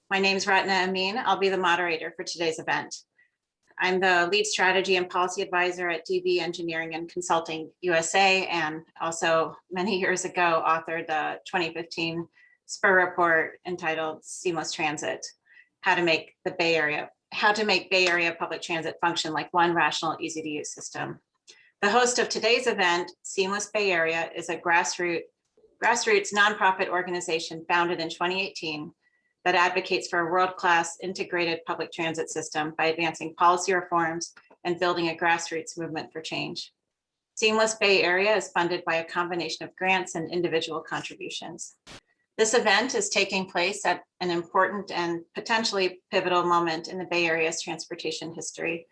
My name is Ratna Amin. I'll be the moderator for today's event. I'm the lead strategy and policy advisor at DB Engineering and Consulting USA, and also many years ago authored the 2015 SPUR report entitled Seamless Transit, how to make Bay Area public transit function like one rational, easy to use system. The host of today's event, Seamless Bay Area, is a grassroots nonprofit organization founded in 2018 that advocates for a world-class integrated public transit system by advancing policy reforms and building a grassroots movement for change. Seamless Bay Area is funded by a combination of grants and individual contributions. This event is taking place at an important and potentially pivotal moment in the Bay Area's transportation history.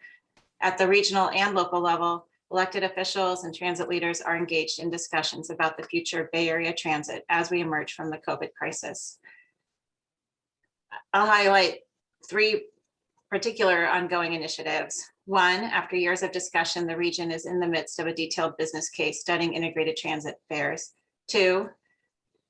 At the regional and local level, elected officials and transit leaders are engaged in discussions about the future of Bay Area transit as we emerge from the COVID crisis. I'll highlight three particular ongoing initiatives. One, after years of discussion, the region is in the midst of a detailed business case studying integrated transit fares. Two,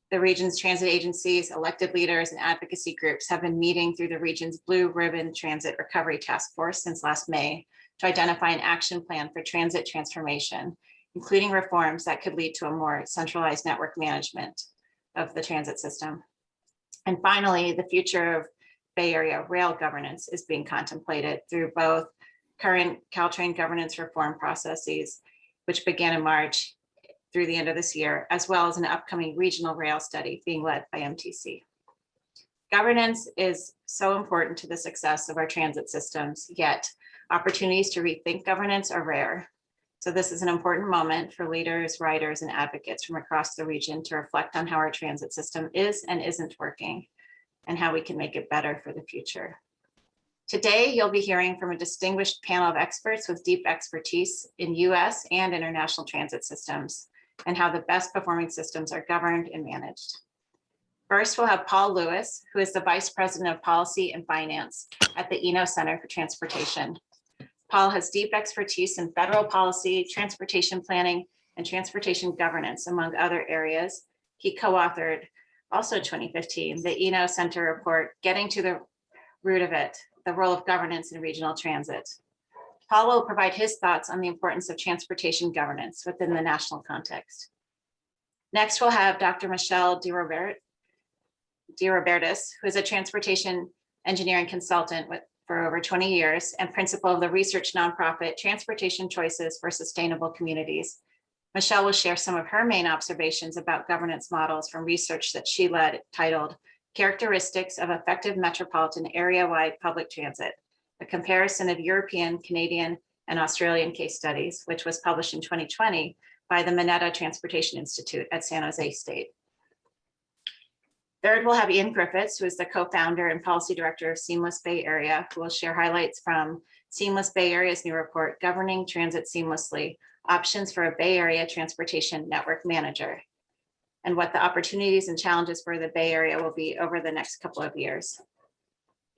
the region's transit agencies, elected leaders, and advocacy groups have been meeting through the region's Blue Ribbon Transit Recovery Task Force since last May to identify an action plan for transit transformation, including reforms that could lead to a more centralized network management of the transit system. And finally, the future of Bay Area rail governance is being contemplated through both current Caltrain governance reform processes, which began in March through the end of this year, as well as an upcoming regional rail study being led by MTC. Governance is so important to the success of our transit systems, yet opportunities to rethink governance are rare. So this is an important moment for leaders, riders, and advocates from across the region to reflect on how our transit system is and isn't working and how we can make it better for the future. Today, you'll be hearing from a distinguished panel of experts with deep expertise in US and international transit systems and how the best performing systems are governed and managed. First, we'll have Paul Lewis, who is the Vice President of Policy and Finance at the Eno Center for Transportation. Paul has deep expertise in federal policy, transportation planning, and transportation governance, among other areas. He co-authored, also 2015, the Eno Center report, Getting to the Root of It, the Role of Governance in Regional Transit. Paul will provide his thoughts on the importance of transportation governance within the national context. Next, we'll have Dr. Michelle DeRobertis, who is a transportation engineering consultant for over 20 years and principal of the research nonprofit Transportation Choices for Sustainable Communities. Michelle will share some of her main observations about governance models from research that she led titled Characteristics of Effective Metropolitan Area-Wide Public Transit, a comparison of European, Canadian, and Australian case studies, which was published in 2020 by the Mineta Transportation Institute at San Jose State. Third, we'll have Ian Griffiths, who is the co-founder and policy director of Seamless Bay Area, who will share highlights from Seamless Bay Area's new report, Governing Transit Seamlessly, Options for a Bay Area Transportation Network Manager, and what the opportunities and challenges for the Bay Area will be over the next couple of years.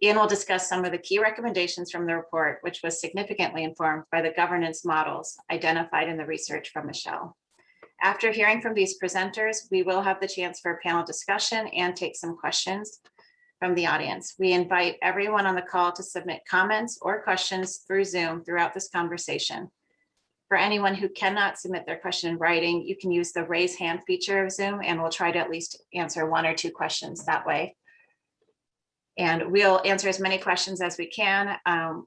Ian will discuss some of the key recommendations from the report, which was significantly informed by the governance models identified in the research from Michelle. After hearing from these presenters, we will have the chance for a panel discussion and take some questions from the audience. We invite everyone on the call to submit comments or questions through Zoom throughout this conversation. For anyone who cannot submit their question in writing, you can use the raise hand feature of Zoom, and we'll try to at least answer one or two questions that way. And we'll answer as many questions as we can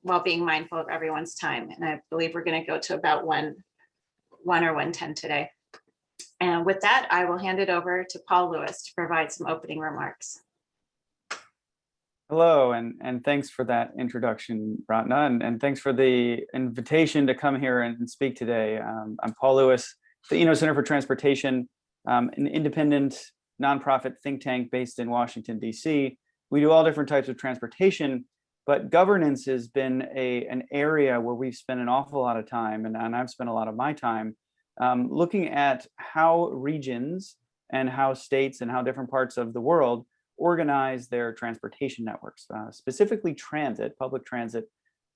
while being mindful of everyone's time. And I believe we're going to go to about 1 or 1:10 today. And with that, I will hand it over to Paul Lewis to provide some opening remarks. Hello, and thanks for that introduction, Ratna, and thanks for the invitation to come here and speak today. I'm Paul Lewis, the Eno Center for Transportation, an independent nonprofit think tank based in Washington, D.C. We do all different types of transportation, but governance has been an area where we've spent an awful lot of time, and I've spent a lot of my time looking at how regions and how states and how different parts of the world organize their transportation networks, specifically transit, public transit.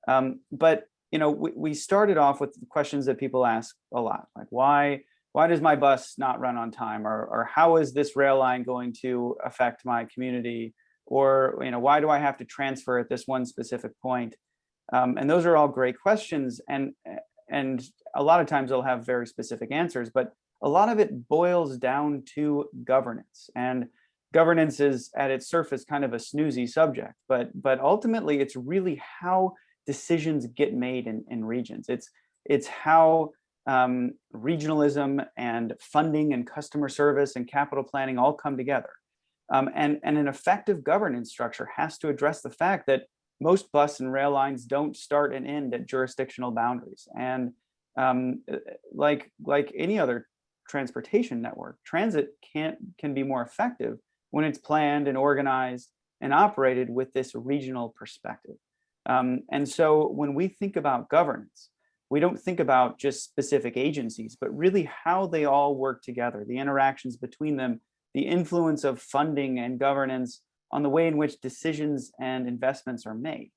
But we started off with questions that people ask a lot, like why does my bus not run on time, or how is this rail line going to affect my community or why do I have to transfer at this one specific point? And those are all great questions, and a lot of times they'll have very specific answers, but a lot of it boils down to governance. And governance is at its surface kind of a snoozy subject, but ultimately it's really how decisions get made in regions. It's how regionalism and funding and customer service and capital planning all come together. And an effective governance structure has to address the fact that most bus and rail lines don't start and end at jurisdictional boundaries. And like any other transportation network, transit can be more effective when it's planned and organized and operated with this regional perspective. And so when we think about governance, we don't think about just specific agencies, but really how they all work together, the interactions between them, the influence of funding and governance on the way in which decisions and investments are made.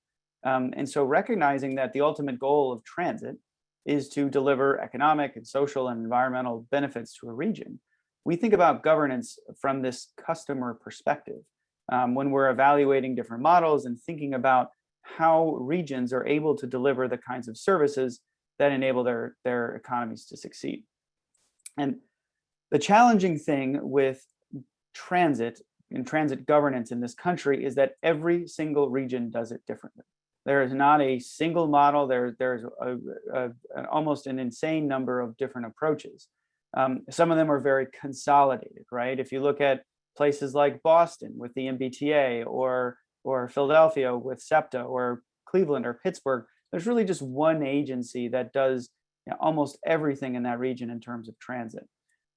And so recognizing that the ultimate goal of transit is to deliver economic and social and environmental benefits to a region, we think about governance from this customer perspective when we're evaluating different models and thinking about how regions are able to deliver the kinds of services that enable their economies to succeed. And the challenging thing with transit and transit governance in this country is that every single region does it differently. There is not a single model. There's almost an insane number of different approaches. Some of them are very consolidated, right? If you look at places like Boston with the MBTA, or Philadelphia with SEPTA, or Cleveland or Pittsburgh, there's really just one agency that does almost everything in that region in terms of transit.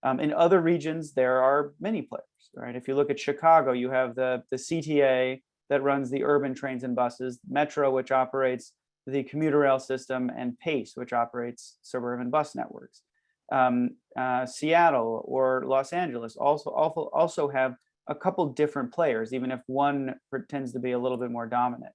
In other regions, there are many players, right? If you look at Chicago, you have the CTA that runs the urban trains and buses, Metro, which operates the commuter rail system, and PACE, which operates suburban bus networks. Seattle or Los Angeles also have a couple different players, even if one tends to be a little bit more dominant.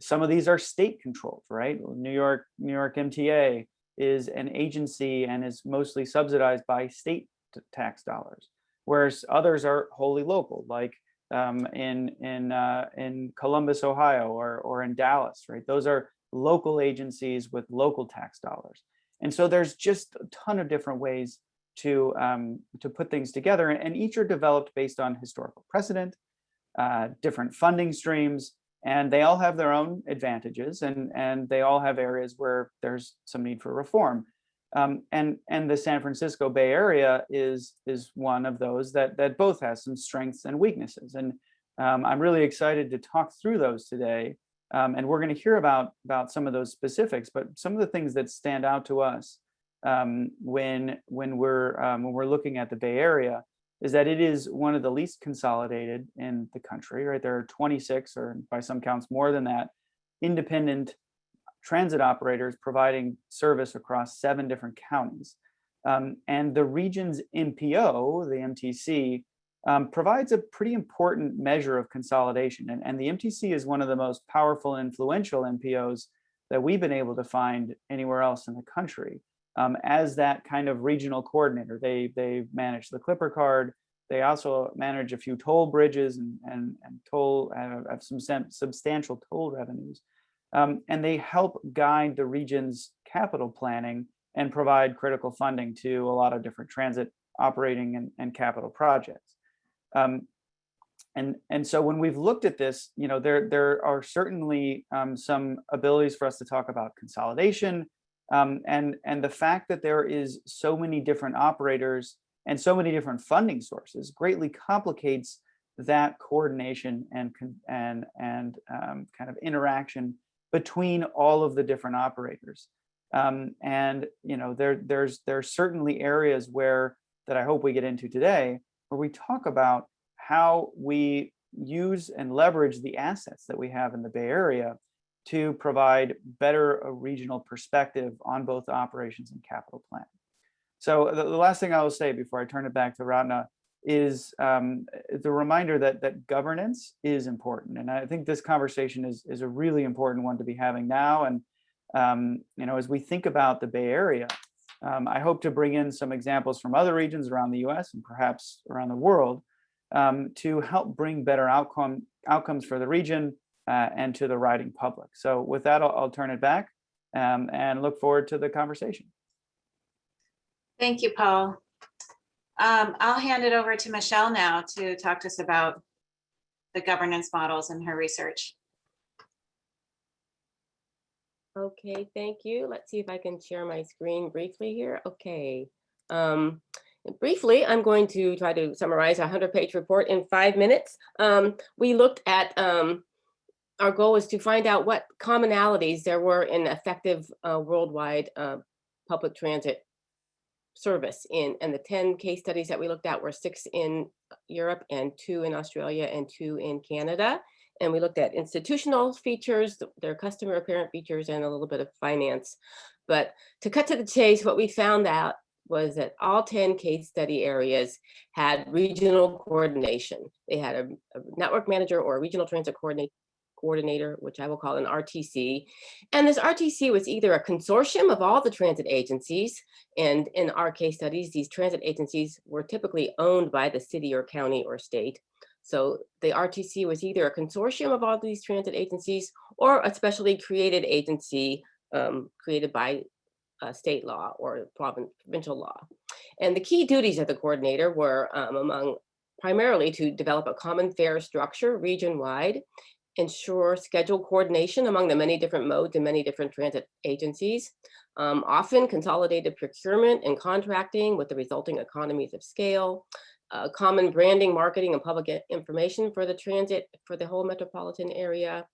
Some of these are state controlled, right? New York MTA is an agency and is mostly subsidized by state tax dollars, whereas others are wholly local, like in Columbus, Ohio, or in Dallas, right? Those are local agencies with local tax dollars. And so there's just a ton of different ways to put things together, and each are developed based on historical precedent, different funding streams, and they all have their own advantages, and they all have areas where there's some need for reform. And the San Francisco Bay Area is one of those that both has some strengths and weaknesses. And I'm really excited to talk through those today. And we're going to hear about some of those specifics, but some of the things that stand out to us when we're looking at the Bay Area is that it is one of the least consolidated in the country, right? There are 26, or by some counts more than that, independent transit operators providing service across 7 different counties. And the region's MPO, the MTC, provides a pretty important measure of consolidation. And the MTC is one of the most powerful and influential MPOs that we've been able to find anywhere else in the country. As that kind of regional coordinator, they manage the Clipper card. They also manage a few toll bridges and toll have some substantial toll revenues. And they help guide the region's capital planning and provide critical funding to a lot of different transit operating and capital projects. And so when we've looked at this, there are certainly some abilities for us to talk about consolidation, and the fact that there is so many different operators and so many different funding sources greatly complicates that coordination and kind of interaction between all of the different operators. And there's certainly areas that I hope we get into today, where we talk about how we use and leverage the assets that we have in the Bay Area to provide better regional perspective on both operations and capital planning. So the last thing I will say before I turn it back to Ratna is the reminder that governance is important. And I think this conversation is a really important one to be having now. And as we think about the Bay Area, I hope to bring in some examples from other regions around the US and perhaps around the world to help bring better outcomes for the region and to the riding public. So with that, I'll turn it back and look forward to the conversation. Thank you, Paul. I'll hand it over to Michelle now to talk to us about the governance models and her research. Okay, thank you. Let's see if I can share my screen briefly here. Okay. Briefly, I'm going to try to summarize a 100-page report in 5 minutes. We looked at, our goal was to find out what commonalities there were in effective worldwide public transit service and the 10 case studies that we looked at were 6 in Europe and 2 in Australia and 2 in Canada. And we looked at institutional features, their customer apparent features, and a little bit of finance. But to cut to the chase, what we found out was that all 10 case study areas had regional coordination. They had a network manager or a regional transit coordinator, which I will call an RTC. And this RTC was either a consortium of all the transit agencies, and in our case studies, these transit agencies were typically owned by the city or county or state. So the RTC was either a consortium of all these transit agencies or a specially created agency created by state law or provincial law. And the key duties of the coordinator were among primarily to develop a common fare structure region-wide, ensure schedule coordination among the many different modes and many different transit agencies, often consolidated procurement and contracting with the resulting economies of scale, common branding, marketing, and public information for the transit for the whole metropolitan area,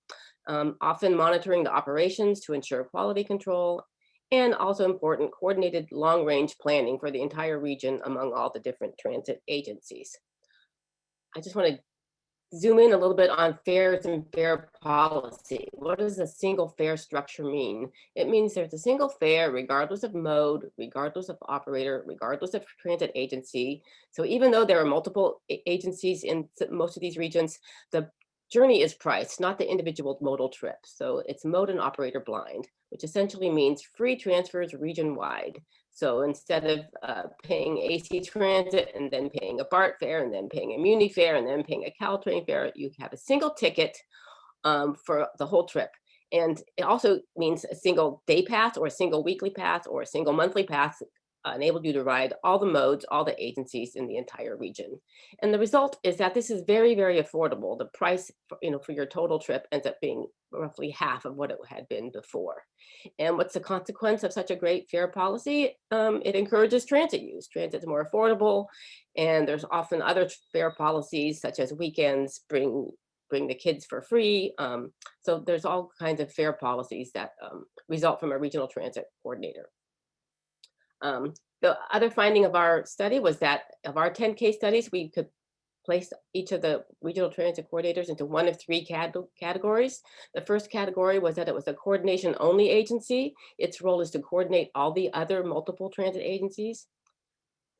often monitoring the operations to ensure quality control, and also important coordinated long-range planning for the entire region among all the different transit agencies. I just want to zoom in a little bit on fares and fare policy. What does a single fare structure mean? It means there's a single fare regardless of mode, regardless of operator, regardless of transit agency. So even though there are multiple agencies in most of these regions, the journey is priced, not the individual modal trip. So it's mode and operator blind, which essentially means free transfers region-wide. So instead of paying AC Transit and then paying a BART fare and then paying a Muni fare and then paying a Caltrain fare, you have a single ticket for the whole trip. And it also means a single day pass or a single weekly pass or a single monthly pass enabled you to ride all the modes, all the agencies in the entire region. And the result is that this is very, very affordable. The price for your total trip ends up being roughly half of what it had been before. And what's the consequence of such a great fare policy? It encourages transit use. Transit is more affordable, and there's often other fare policies such as weekends, bring the kids for free. So there's all kinds of fare policies that result from a regional transit coordinator. The other finding of our study was that of our 10 case studies, we could place each of the regional transit coordinators into one of 3 categories. The first category was that it was a coordination only agency. Its role is to coordinate all the other multiple transit agencies.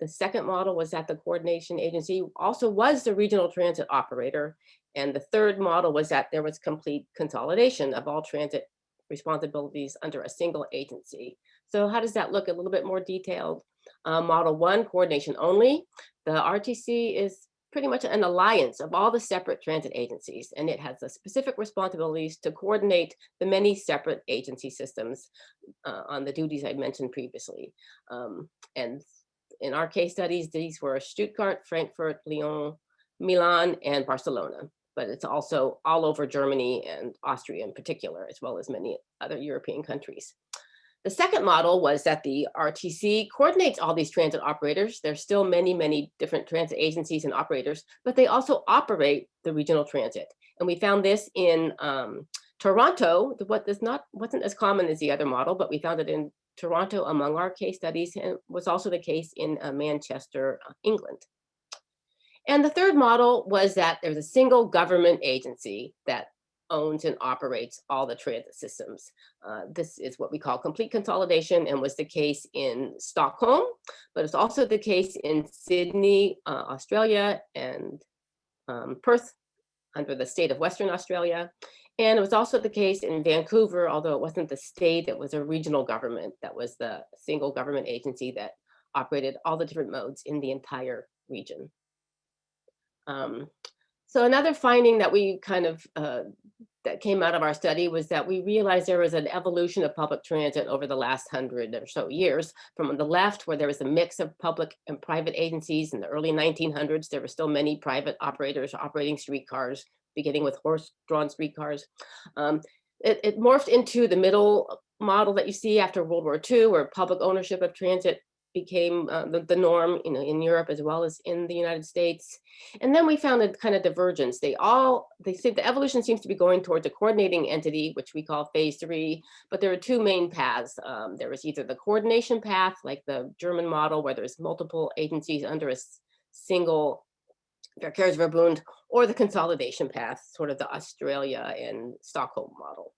The second model was that the coordination agency also was the regional transit operator. And the third model was that there was complete consolidation of all transit responsibilities under a single agency. So how does that look? A little bit more detailed. Model 1, coordination only. The RTC is pretty much an alliance of all the separate transit agencies, and it has the specific responsibilities to coordinate the many separate agency systems on the duties I mentioned previously. And in our case studies, these were Stuttgart, Frankfurt, Lyon, Milan, and Barcelona. But it's also all over Germany and Austria in particular, as well as many other European countries. The second model was that the RTC coordinates all these transit operators. There's still many, many different transit agencies and operators, but they also operate the regional transit. And we found this in Toronto. What wasn't as common as the other model, but we found it in Toronto among our case studies, and was also the case in Manchester, England. And the third model was that there's a single government agency that owns and operates all the transit systems. This is what we call complete consolidation and was the case in Stockholm, but it's also the case in Sydney, Australia, and Perth under the state of Western Australia. And it was also the case in Vancouver, although it wasn't the state, it was a regional government that was the single government agency that operated all the different modes in the entire region. So another finding that we kind of that came out of our study was that we realized there was an evolution of public transit over the last 100 or so years. From the left, where there was a mix of public and private agencies in the early 1900s, there were still many private operators operating streetcars, beginning with horse-drawn streetcars. It morphed into the middle model that you see after World War II, where public ownership of transit became the norm, in Europe as well as in the United States. And then we found a kind of divergence. They say the evolution seems to be going towards a coordinating entity, which we call phase 3, but there are two main paths. There was either the coordination path, like the German model, where there's multiple agencies under a single Verkehrsverbund, or the consolidation path, sort of the Australia and Stockholm model.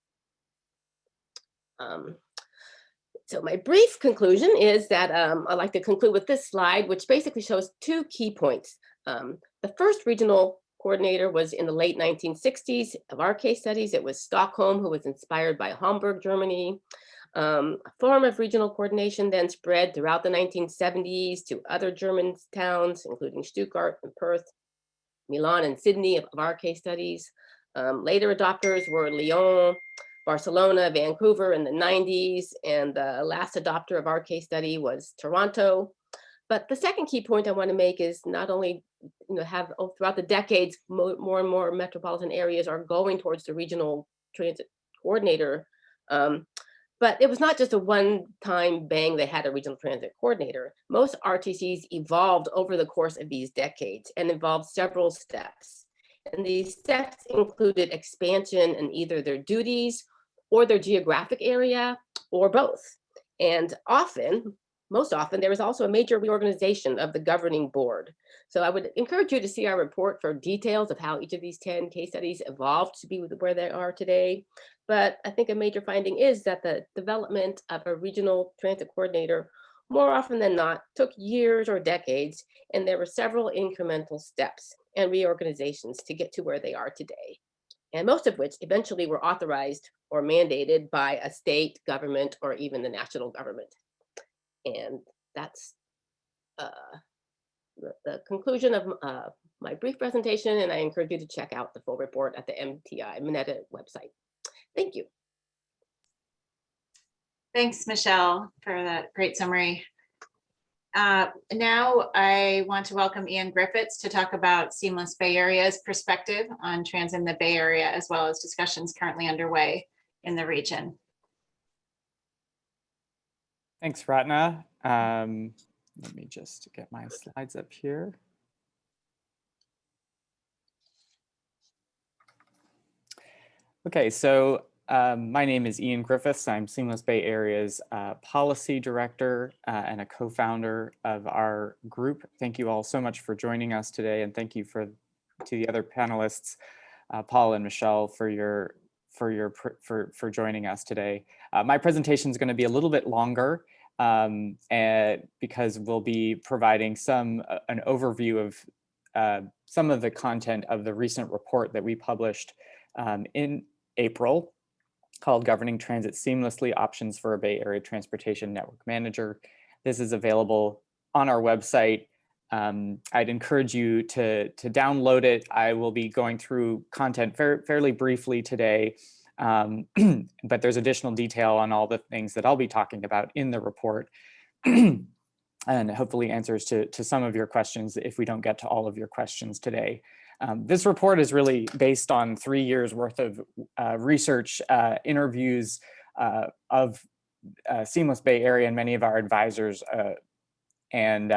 So my brief conclusion is that I'd like to conclude with this slide, which basically shows two key points. The first regional coordinator was in the late 1960s of our case studies. It was Stockholm, who was inspired by Hamburg, Germany. A form of regional coordination then spread throughout the 1970s to other German towns, including Stuttgart and Perth, Milan and Sydney of our case studies. Later adopters were Lyon, Barcelona, Vancouver in the 90s, and the last adopter of our case study was Toronto. But the second key point I want to make is not only throughout the decades, more and more metropolitan areas are going towards the regional transit coordinator. But it was not just a one-time bang, they had a regional transit coordinator. Most RTCs evolved over the course of these decades and involved several steps. And these steps included expansion in either their duties or their geographic area, or both. And most often, there was also a major reorganization of the governing board. So I would encourage you to see our report for details of how each of these 10 case studies evolved to be where they are today. But I think a major finding is that the development of a regional transit coordinator, more often than not, took years or decades, and there were several incremental steps and reorganizations to get to where they are today, and most of which eventually were authorized or mandated by a state government or even the national government. And that's the conclusion of my brief presentation, and I encourage you to check out the full report at the MTI Mineta website. Thank you. Thanks, Michelle, for that great summary. Now I want to welcome Ian Griffiths to talk about Seamless Bay Area's perspective on transit in the Bay Area, as well as discussions currently underway in the region. Thanks, Ratna. Let me just get my slides up here. Okay, so my name is Ian Griffiths. I'm Seamless Bay Area's policy director and a co-founder of our group. Thank you all so much for joining us today, and thank you to the other panelists, Paul and Michelle, for joining us today. My presentation is going to be a little bit longer because we'll be providing an overview of some of the content of the recent report that we published in April, called Governing Transit Seamlessly, Options for a Bay Area Transportation Network Manager. This is available on our website. I'd encourage you to download it. I will be going through content fairly briefly today, but there's additional detail on all the things that I'll be talking about in the report, and hopefully answers to some of your questions if we don't get to all of your questions today. This report is really based on 3 years worth of research, interviews of Seamless Bay Area and many of our advisors, and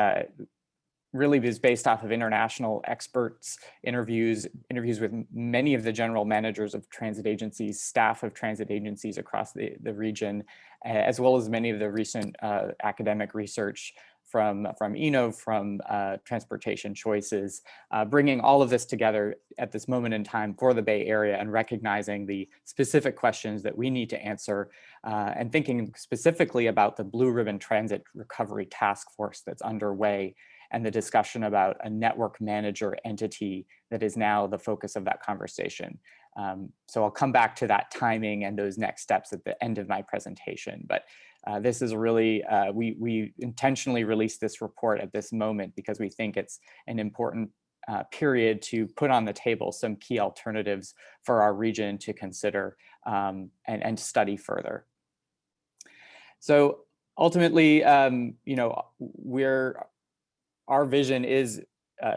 really is based off of international experts, interviews with many of the general managers of transit agencies, staff of transit agencies across the region, as well as many of the recent academic research from Eno, from Transportation Choices, bringing all of this together at this moment in time for the Bay Area and recognizing the specific questions that we need to answer, and thinking specifically about the Blue Ribbon Transit Recovery Task Force that's underway, and the discussion about a network manager entity that is now the focus of that conversation. So I'll come back to that timing and those next steps at the end of my presentation. But this is really, we intentionally released this report at this moment because we think it's an important period to put on the table some key alternatives for our region to consider and study further. So ultimately, our vision is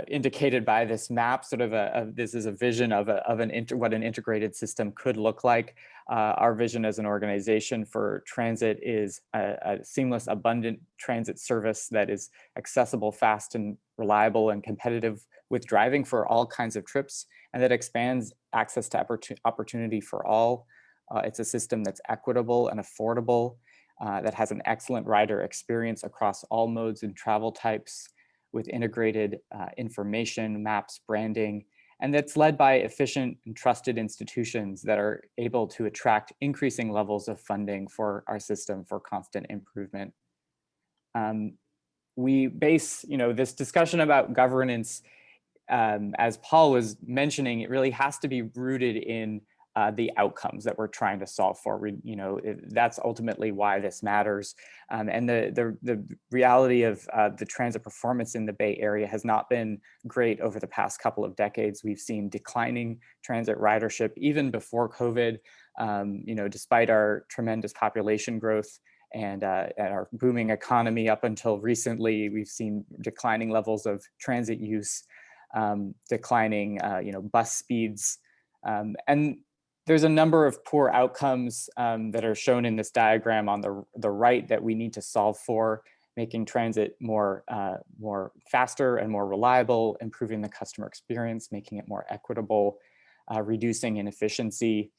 indicated by this map. Sort of this is a vision of what an integrated system could look like. Our vision as an organization for transit is a seamless, abundant transit service that is accessible, fast, and reliable, and competitive with driving for all kinds of trips, and that expands access to opportunity for all. It's a system that's equitable and affordable, that has an excellent rider experience across all modes and travel types, with integrated information, maps, branding, and that's led by efficient and trusted institutions that are able to attract increasing levels of funding for our system for constant improvement. We base, this discussion about governance, as Paul was mentioning, it really has to be rooted in the outcomes that we're trying to solve for. That's ultimately why this matters. And the reality of the transit performance in the Bay Area has not been great over the past couple of decades. We've seen declining transit ridership even before COVID. Despite our tremendous population growth and our booming economy up until recently, we've seen declining levels of transit use, declining bus speeds, and there's a number of poor outcomes that are shown in this diagram on the right that we need to solve for, making transit more faster and more reliable, improving the customer experience, making it more equitable, reducing inefficiency.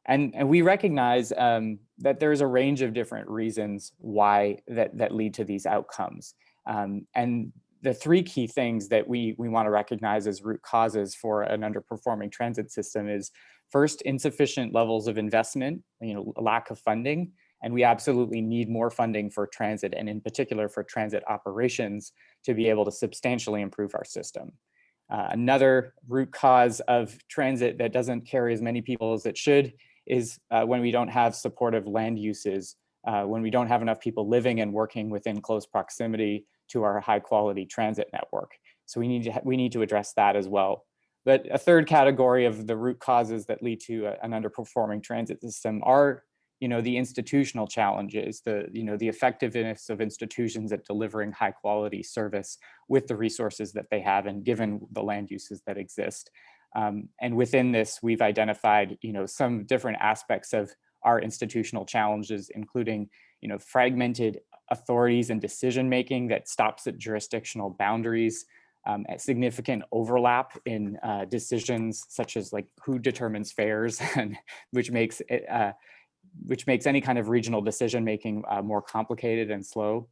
And we recognize that there's a range of different reasons why that lead to these outcomes. And the three key things that we want to recognize as root causes for an underperforming transit system is, first, insufficient levels of investment, a lack of funding, and we absolutely need more funding for transit, and in particular for transit operations, to be able to substantially improve our system. Another root cause of transit that doesn't carry as many people as it should is when we don't have supportive land uses, when we don't have enough people living and working within close proximity to our high quality transit network. So we need to address that as well. But a third category of the root causes that lead to an underperforming transit system are, the institutional challenges, the effectiveness of institutions at delivering high quality service with the resources that they have and given the land uses that exist. And within this, we've identified, some different aspects of our institutional challenges, including, fragmented authorities and decision making that stops at jurisdictional boundaries, a significant overlap in decisions such as like who determines fares, and which makes any kind of regional decision making more complicated and slow.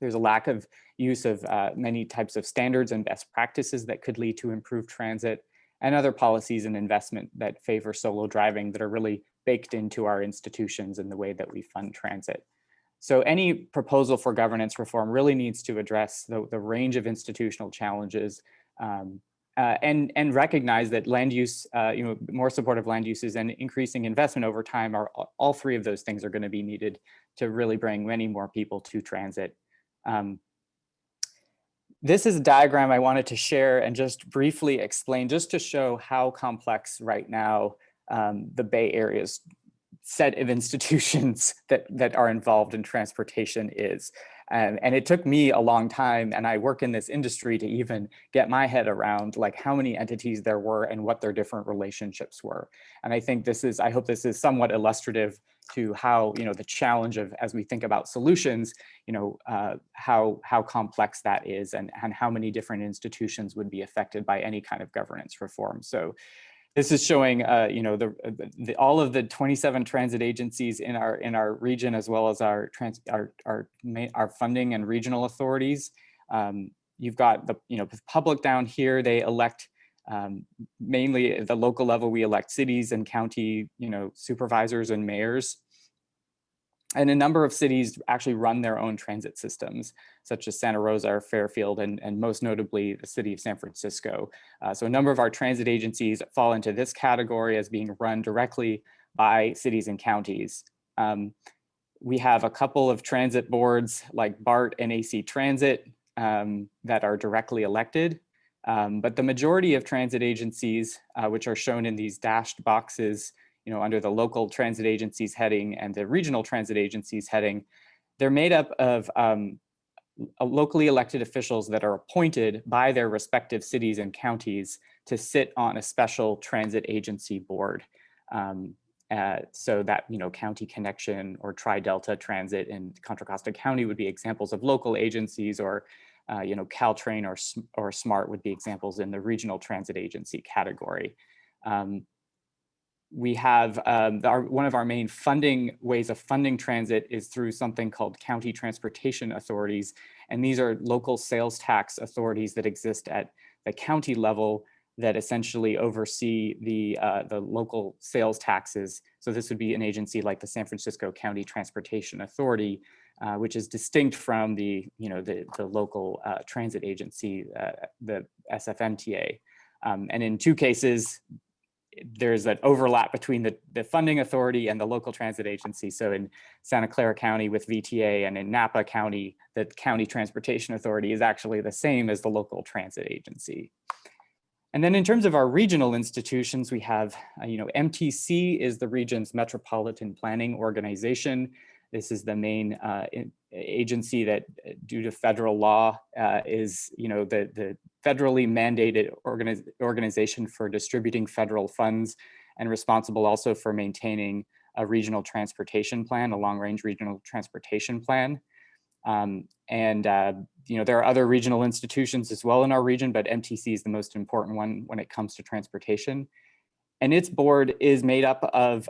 There's a lack of use of many types of standards and best practices that could lead to improved transit, and other policies and investment that favor solo driving that are really baked into our institutions and the way that we fund transit. So any proposal for governance reform really needs to address the range of institutional challenges and recognize that land use, more supportive land uses and increasing investment over time are all three of those things are going to be needed to really bring many more people to transit. This is a diagram I wanted to share and just briefly explain, just to show how complex right now the Bay Area's set of institutions that are involved in transportation is. And it took me a long time, and I work in this industry, to even get my head around like how many entities there were and what their different relationships were. And I think I hope this is somewhat illustrative to how, the challenge of, as we think about solutions, how complex that is, and how many different institutions would be affected by any kind of governance reform. So this is showing, all of the 27 transit agencies in our region, as well as our funding and regional authorities. You've got the public down here. They elect mainly at the local level. We elect cities and county supervisors and mayors. And a number of cities actually run their own transit systems, such as Santa Rosa or Fairfield, and most notably the city of San Francisco. So a number of our transit agencies fall into this category as being run directly by cities and counties. We have a couple of transit boards like BART and AC Transit that are directly elected. But the majority of transit agencies, which are shown in these dashed boxes, under the local transit agencies heading and the regional transit agencies heading, they're made up of locally elected officials that are appointed by their respective cities and counties to sit on a special transit agency board. So that, County Connection or Tri-Delta Transit in Contra Costa County would be examples of local agencies, or Caltrain or SMART would be examples in the regional transit agency category. We have one of our main ways of funding transit is through something called county transportation authorities. And these are local sales tax authorities that exist at the county level that essentially oversee the local sales taxes. So this would be an agency like the San Francisco County Transportation Authority, which is distinct from the local transit agency, the SFMTA. And in two cases, there's an overlap between the funding authority and the local transit agency. So in Santa Clara County with VTA, and in Napa County, the County Transportation Authority is actually the same as the local transit agency. And then in terms of our regional institutions, we have, MTC is the region's metropolitan planning organization. This is the main agency that, due to federal law, is the federally mandated organization for distributing federal funds, and responsible also for maintaining a regional transportation plan, a long-range regional transportation plan. There are other regional institutions as well in our region, but MTC is the most important one when it comes to transportation. And its board is made up of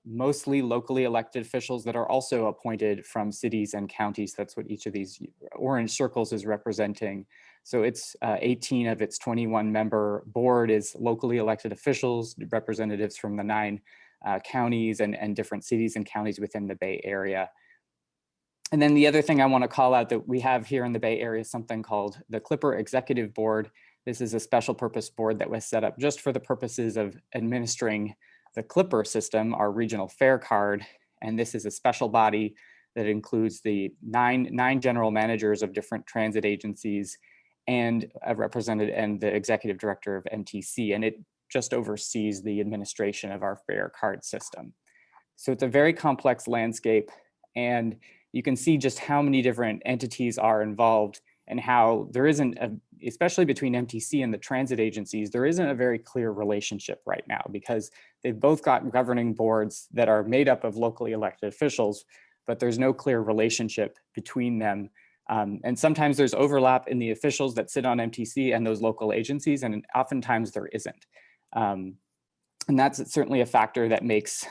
mostly locally elected officials that are also appointed from cities and counties. That's what each of these orange circles is representing. So it's 18 of its 21-member board is locally elected officials, representatives from the 9 counties and different cities and counties within the Bay Area. And then the other thing I want to call out that we have here in the Bay Area is something called the Clipper Executive Board. This is a special purpose board that was set up just for the purposes of administering the Clipper system, our regional fare card. And this is a special body that includes the nine general managers of different transit agencies and a representative and the executive director of MTC. And it just oversees the administration of our fare card system. So it's a very complex landscape, and you can see just how many different entities are involved, and how there isn't, especially between MTC and the transit agencies, there isn't a very clear relationship right now, because they've both got governing boards that are made up of locally elected officials, but there's no clear relationship between them. And sometimes there's overlap in the officials that sit on MTC and those local agencies, and oftentimes there isn't. And that's certainly a factor that makes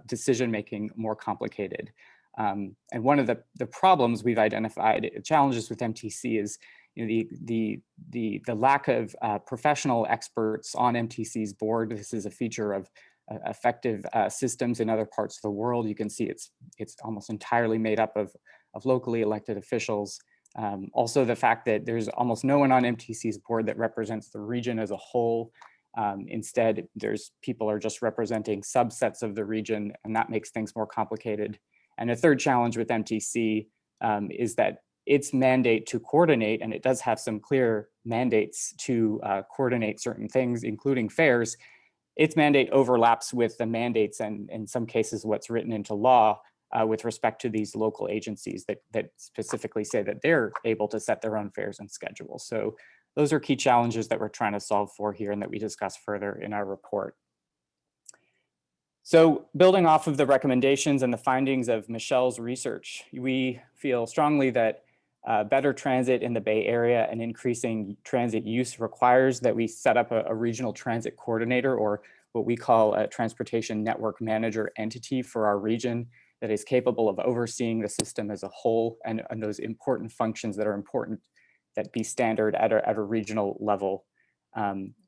decision-making more complicated. And one of the problems we've identified, challenges with MTC, is the lack of professional experts on MTC's board. This is a feature of effective systems in other parts of the world. You can see it's almost entirely made up of locally elected officials. Also, the fact that there's almost no one on MTC's board that represents the region as a whole. Instead, people are just representing subsets of the region, and that makes things more complicated. And a third challenge with MTC is that its mandate to coordinate, and it does have some clear mandates to coordinate certain things, including fares, its mandate overlaps with the mandates and in some cases what's written into law with respect to these local agencies that specifically say that they're able to set their own fares and schedules. So those are key challenges that we're trying to solve for here and that we discuss further in our report. So building off of the recommendations and the findings of Michelle's research, we feel strongly that better transit in the Bay Area and increasing transit use requires that we set up a regional transit coordinator, or what we call a transportation network manager entity for our region that is capable of overseeing the system as a whole and those important functions that are important that be standard at a regional level.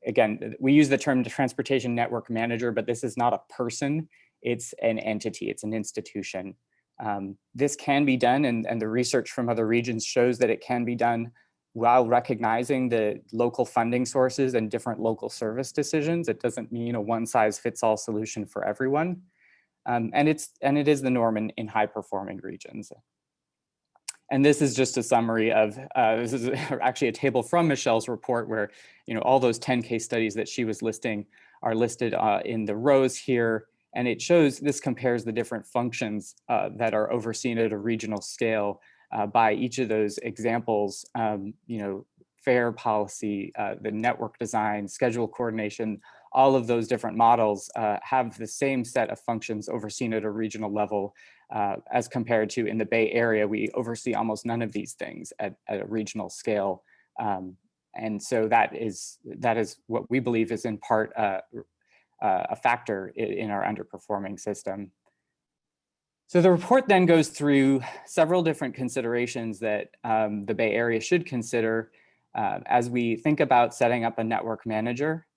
Again, we use the term transportation network manager, but this is not a person, it's an entity, it's an institution. This can be done, and the research from other regions shows that it can be done while recognizing the local funding sources and different local service decisions. It doesn't mean a one-size-fits-all solution for everyone. And it is the norm in high-performing regions. And this is just a summary of, this is actually a table from Michelle's report where, all those 10 case studies that she was listing are listed in the rows here. And it shows, this compares the different functions that are overseen at a regional scale by each of those examples, fare policy, the network design, schedule coordination, all of those different models have the same set of functions overseen at a regional level as compared to in the Bay Area, we oversee almost none of these things at a regional scale. And so that is what we believe is in part a factor in our underperforming system. So the report then goes through several different considerations that the Bay Area should consider as we think about setting up a network manager.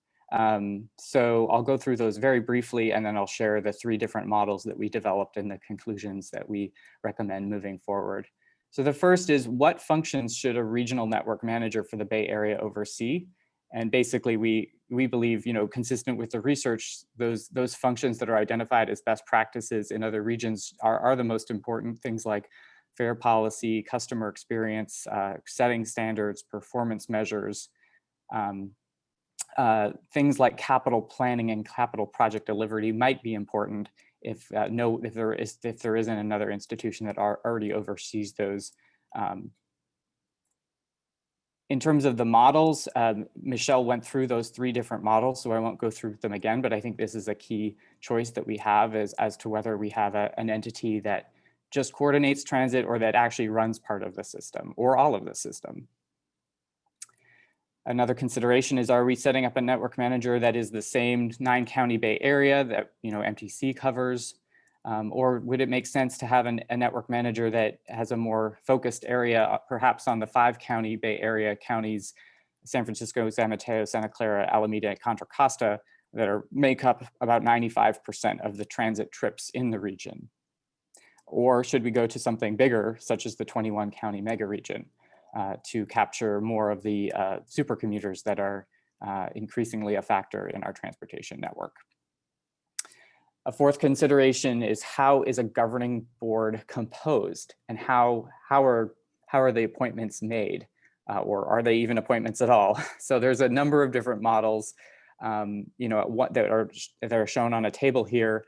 So I'll go through those very briefly, and then I'll share the 3 different models that we developed and the conclusions that we recommend moving forward. So the first is, what functions should a regional network manager for the Bay Area oversee? And basically, we believe, consistent with the research, those functions that are identified as best practices in other regions are the most important. Things like fare policy, customer experience, setting standards, performance measures, things like capital planning and capital project delivery might be important if there isn't another institution that already oversees those. In terms of the models, Michelle went through those 3 different models, so I won't go through them again, but I think this is a key choice that we have as to whether we have an entity that just coordinates transit or that actually runs part of the system or all of the system. Another consideration is, are we setting up a network manager that is the same 9-county Bay Area that MTC covers? Or would it make sense to have a network manager that has a more focused area, perhaps on the 5-county Bay Area counties, San Francisco, San Mateo, Santa Clara, Alameda, and Contra Costa, that make up about 95% of the transit trips in the region? Or should we go to something bigger, such as the 21-county mega region, to capture more of the supercommuters that are increasingly a factor in our transportation network? A 4th consideration is, how is a governing board composed, and how are the appointments made, or are they even appointments at all? So there's a number of different models, that are shown on a table here.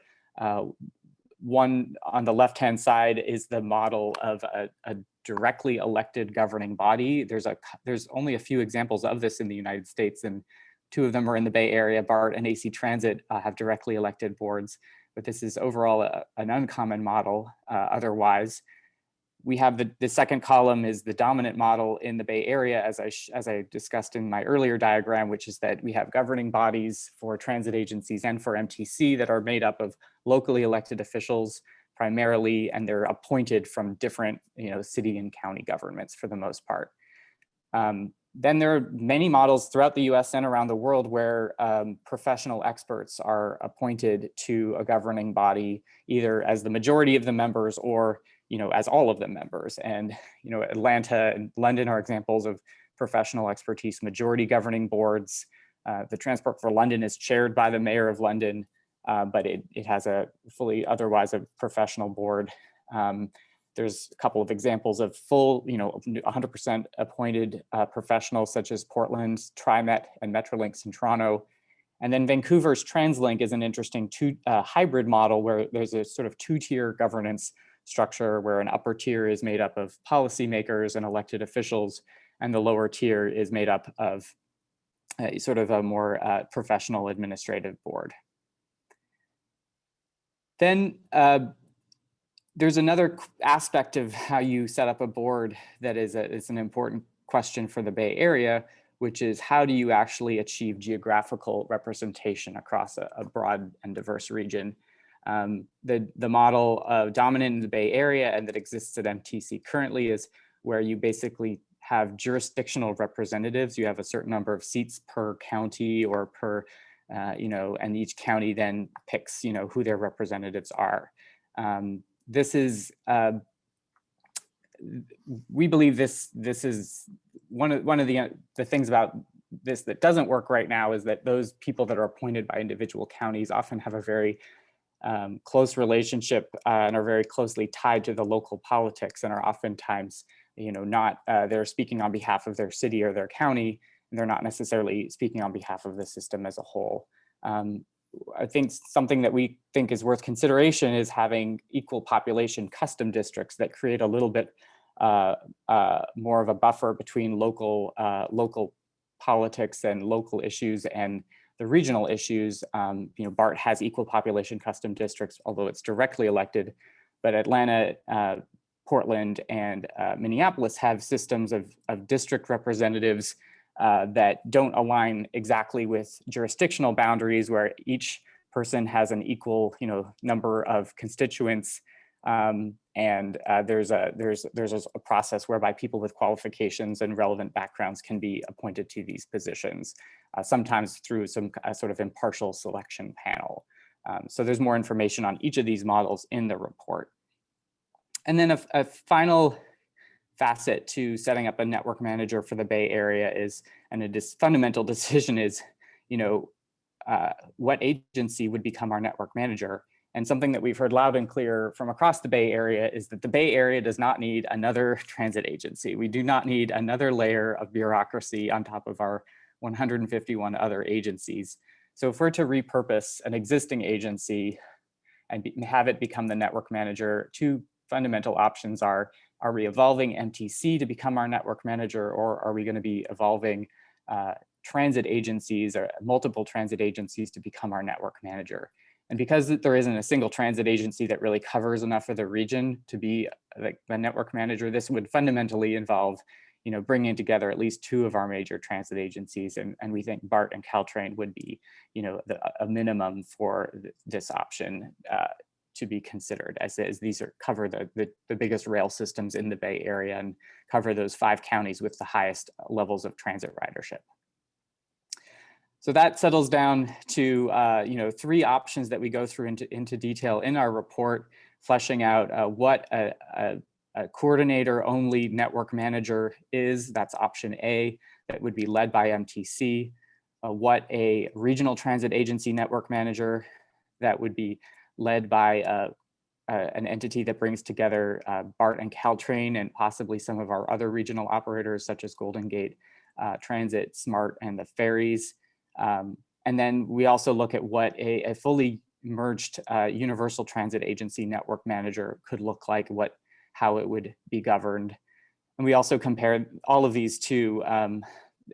One on the left-hand side is the model of a directly elected governing body. There's only a few examples of this in the United States, and 2 of them are in the Bay Area. BART and AC Transit have directly elected boards, but this is overall an uncommon model otherwise. We have the second column is the dominant model in the Bay Area, as I discussed in my earlier diagram, which is that we have governing bodies for transit agencies and for MTC that are made up of locally elected officials primarily, and they're appointed from different city and county governments for the most part. Then there are many models throughout the US and around the world where professional experts are appointed to a governing body, either as the majority of the members or as all of the members. And Atlanta and London are examples of professional expertise majority governing boards. The Transport for London is chaired by the Mayor of London, but it has a fully otherwise a professional board. There's a couple of examples of full, 100% appointed professionals, such as Portland's TriMet and Metrolinx in Toronto. And then Vancouver's TransLink is an interesting hybrid model where there's a sort of 2-tier governance structure, where an upper tier is made up of policymakers and elected officials, and the lower tier is made up of sort of a more professional administrative board. Then there's another aspect of how you set up a board that is an important question for the Bay Area, which is, how do you actually achieve geographical representation across a broad and diverse region? The model dominant in the Bay Area and that exists at MTC currently is where you basically have jurisdictional representatives. You have a certain number of seats per county or per, and each county then picks, who their representatives are. This is, we believe this is one of the things about this that doesn't work right now, is that those people that are appointed by individual counties often have a very close relationship and are very closely tied to the local politics and are oftentimes, not, they're speaking on behalf of their city or their county, and they're not necessarily speaking on behalf of the system as a whole. I think something that we think is worth consideration is having equal population custom districts that create a little bit more of a buffer between local politics and local issues and the regional issues. BART has equal population custom districts, although it's directly elected, but Atlanta, Portland, and Minneapolis have systems of district representatives that don't align exactly with jurisdictional boundaries, where each person has an equal, number of constituents. There's a process whereby people with qualifications and relevant backgrounds can be appointed to these positions, sometimes through some sort of impartial selection panel. So there's more information on each of these models in the report. And then a final facet to setting up a network manager for the Bay Area is, and a fundamental decision is, what agency would become our network manager? And something that we've heard loud and clear from across the Bay Area is that the Bay Area does not need another transit agency. We do not need another layer of bureaucracy on top of our 151 other agencies. So if we're to repurpose an existing agency and have it become the network manager, two fundamental options are we evolving MTC to become our network manager, or are we going to be evolving transit agencies or multiple transit agencies to become our network manager? And because there isn't a single transit agency that really covers enough of the region to be like the network manager, this would fundamentally involve, bringing together at least two of our major transit agencies. And we think BART and Caltrain would be, a minimum for this option to be considered, as these cover the biggest rail systems in the Bay Area and cover those 5 counties with the highest levels of transit ridership. So that settles down to 3 options that we go through into detail in our report, fleshing out what a coordinator-only network manager is. That's option A, that would be led by MTC. What a regional transit agency network manager, that would be led by an entity that brings together BART and Caltrain and possibly some of our other regional operators such as Golden Gate Transit, SMART, and the ferries. And then we also look at what a fully merged universal transit agency network manager could look like, how it would be governed. And we also compare all of these to an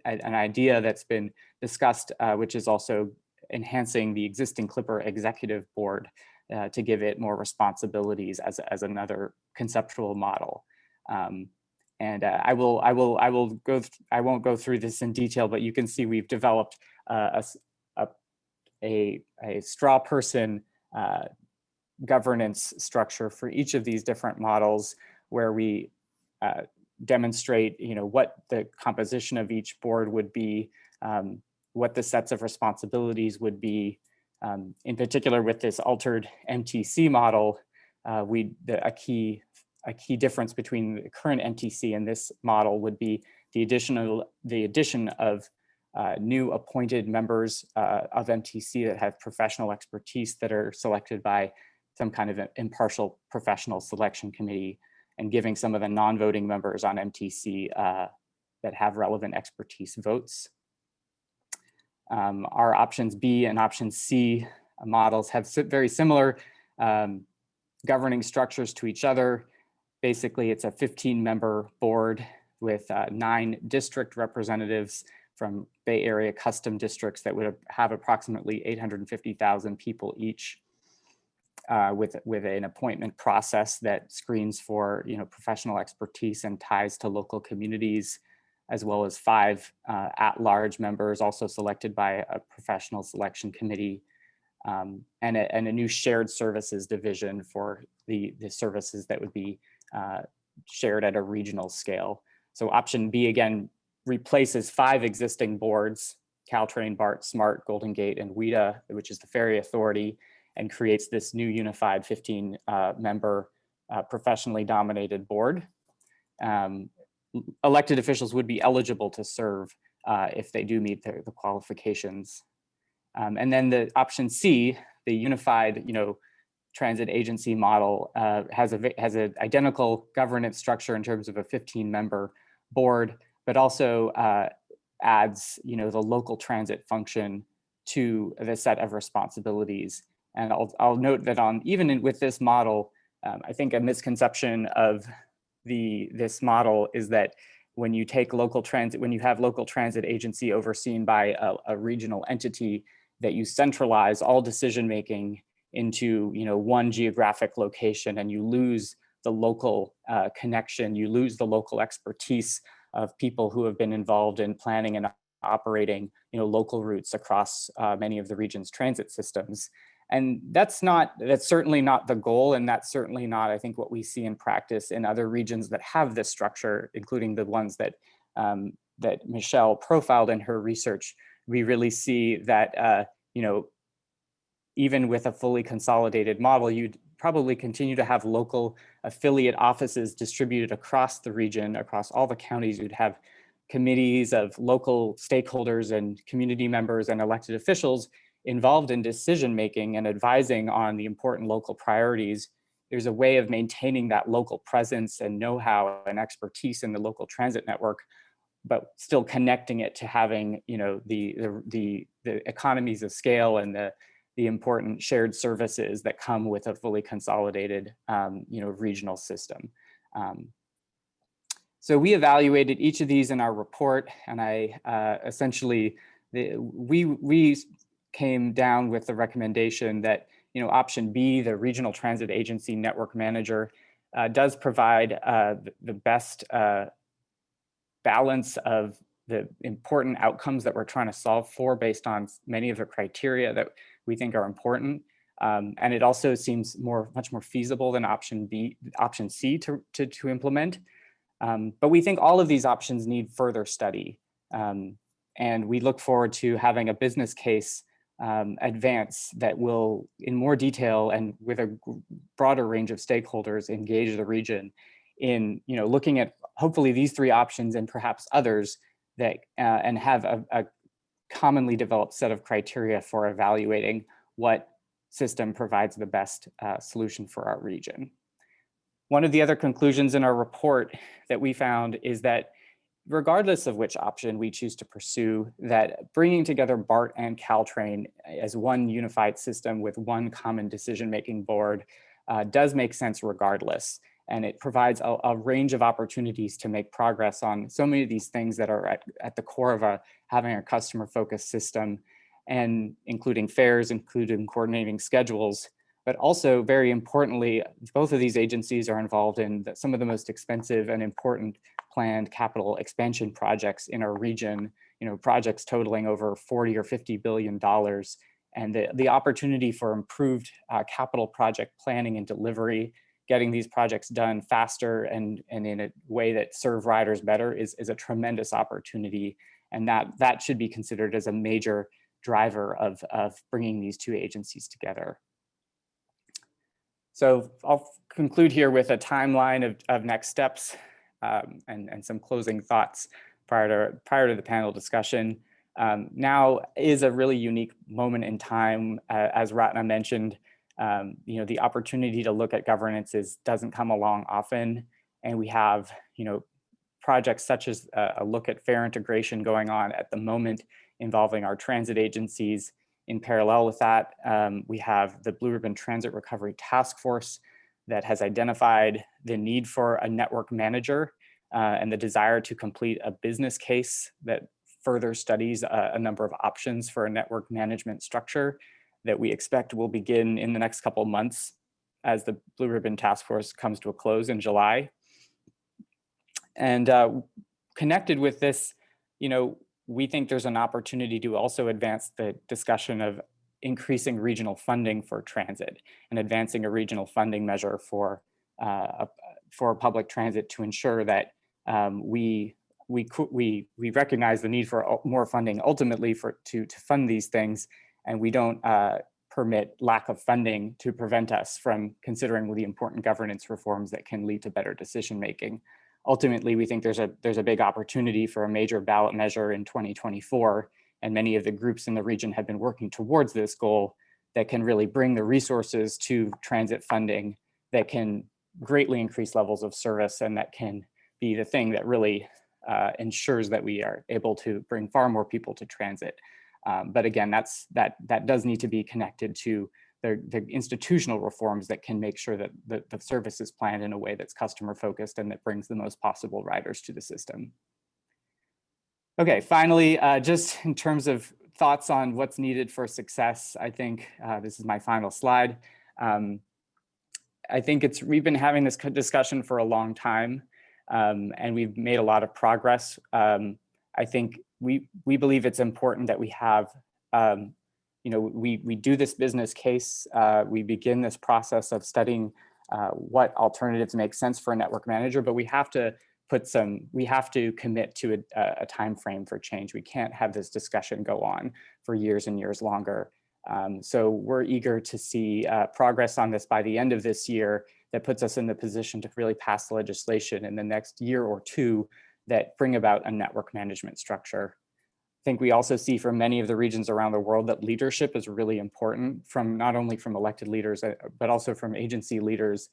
idea that's been discussed, which is also enhancing the existing Clipper executive board to give it more responsibilities as another conceptual model. I won't go through this in detail, but you can see we've developed a straw person governance structure for each of these different models, where we demonstrate, what the composition of each board would be, what the sets of responsibilities would be. In particular, with this altered MTC model, a key difference between the current MTC and this model would be the addition of new appointed members of MTC that have professional expertise that are selected by some kind of an impartial professional selection committee, and giving some of the non-voting members on MTC that have relevant expertise votes. Our options B and option C models have very similar governing structures to each other. Basically, it's a 15-member board with 9 district representatives from Bay Area custom districts that would have approximately 850,000 people each, with an appointment process that screens for professional expertise and ties to local communities, as well as 5 at-large members also selected by a professional selection committee, and a new shared services division for the services that would be shared at a regional scale. So option B, again, replaces 5 existing boards, Caltrain, BART, SMART, Golden Gate, and WIDA, which is the ferry authority, and creates this new unified 15-member professionally dominated board. Elected officials would be eligible to serve if they do meet the qualifications. And then the option C, the unified, transit agency model has an identical governance structure in terms of a 15-member board, but also adds, the local transit function to the set of responsibilities. And I'll note that with this model, I think a misconception of this model is that when you have local transit agency overseen by a regional entity, that you centralize all decision making into one geographic location, and you lose the local connection, you lose the local expertise of people who have been involved in planning and operating local routes across many of the region's transit systems. And that's certainly not the goal, and that's certainly not, I think, what we see in practice in other regions that have this structure, including the ones that that Michelle profiled in her research. We really see that even with a fully consolidated model, you'd probably continue to have local affiliate offices distributed across the region, across all the counties. You'd have committees of local stakeholders and community members and elected officials involved in decision-making and advising on the important local priorities. There's a way of maintaining that local presence and know-how and expertise in the local transit network, but still connecting it to having, the economies of scale and the important shared services that come with a fully consolidated, regional system. So we evaluated each of these in our report, and we came down with the recommendation that option B, the Regional Transit Agency Network Manager, does provide the best balance of the important outcomes that we're trying to solve for based on many of the criteria that we think are important. And it also seems much more feasible than option C to implement. But we think all of these options need further study. And we look forward to having a business case advance that will, in more detail and with a broader range of stakeholders, engage the region in looking at hopefully these three options and perhaps others that and have a commonly developed set of criteria for evaluating what system provides the best solution for our region. One of the other conclusions in our report that we found is that regardless of which option we choose to pursue, that bringing together BART and Caltrain as one unified system with one common decision-making board does make sense regardless. And it provides a range of opportunities to make progress on so many of these things that are at the core of having a customer-focused system, and including fares, including coordinating schedules. But also, very importantly, both of these agencies are involved in some of the most expensive and important planned capital expansion projects in our region, projects totaling over $40 or $50 billion. And the opportunity for improved capital project planning and delivery, getting these projects done faster and in a way that serve riders better is a tremendous opportunity. And that should be considered as a major driver of bringing these two agencies together. So I'll conclude here with a timeline of next steps and some closing thoughts prior to the panel discussion. Now is a really unique moment in time, as Ratna mentioned. The opportunity to look at governance doesn't come along often, and we have projects such as a look at fare integration going on at the moment involving our transit agencies. In parallel with that, we have the Blue Ribbon Transit Recovery Task Force that has identified the need for a network manager and the desire to complete a business case that further studies a number of options for a network management structure that we expect will begin in the next couple of months as the Blue Ribbon Task Force comes to a close in July. And connected with this, we think there's an opportunity to also advance the discussion of increasing regional funding for transit and advancing a regional funding measure for public transit to ensure that we recognize the need for more funding ultimately to fund these things, and we don't permit lack of funding to prevent us from considering the important governance reforms that can lead to better decision making. Ultimately, we think there's a big opportunity for a major ballot measure in 2024, and many of the groups in the region have been working towards this goal that can really bring the resources to transit funding that can greatly increase levels of service, and that can be the thing that really ensures that we are able to bring far more people to transit. But again, that does need to be connected to the institutional reforms that can make sure that the service is planned in a way that's customer focused and that brings the most possible riders to the system. Okay, finally, just in terms of thoughts on what's needed for success, I think this is my final slide. I think we've been having this discussion for a long time, and we've made a lot of progress. I think we believe it's important that we have, we do this business case, we begin this process of studying what alternatives make sense for a network manager, but we have to commit to a time frame for change. We can't have this discussion go on for years and years longer. So we're eager to see progress on this by the end of this year that puts us in the position to really pass legislation in the next year or two that bring about a network management structure. I think we also see from many of the regions around the world that leadership is really important, from not only from elected leaders, but also from agency leaders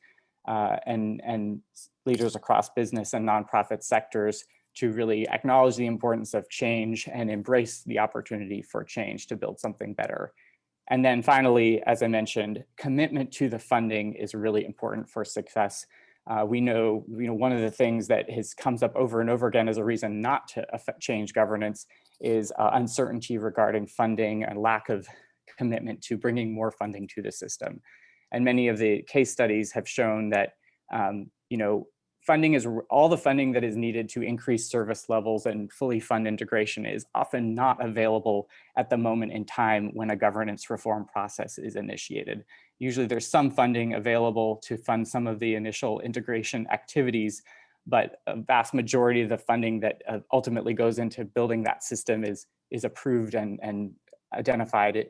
and leaders across business and nonprofit sectors to really acknowledge the importance of change and embrace the opportunity for change to build something better. And then finally, as I mentioned, commitment to the funding is really important for success. We know, one of the things that comes up over and over again as a reason not to change governance is uncertainty regarding funding and lack of commitment to bringing more funding to the system. And many of the case studies have shown that, all the funding that is needed to increase service levels and fully fund integration is often not available at the moment in time when a governance reform process is initiated. Usually there's some funding available to fund some of the initial integration activities, but a vast majority of the funding that ultimately goes into building that system is approved and identified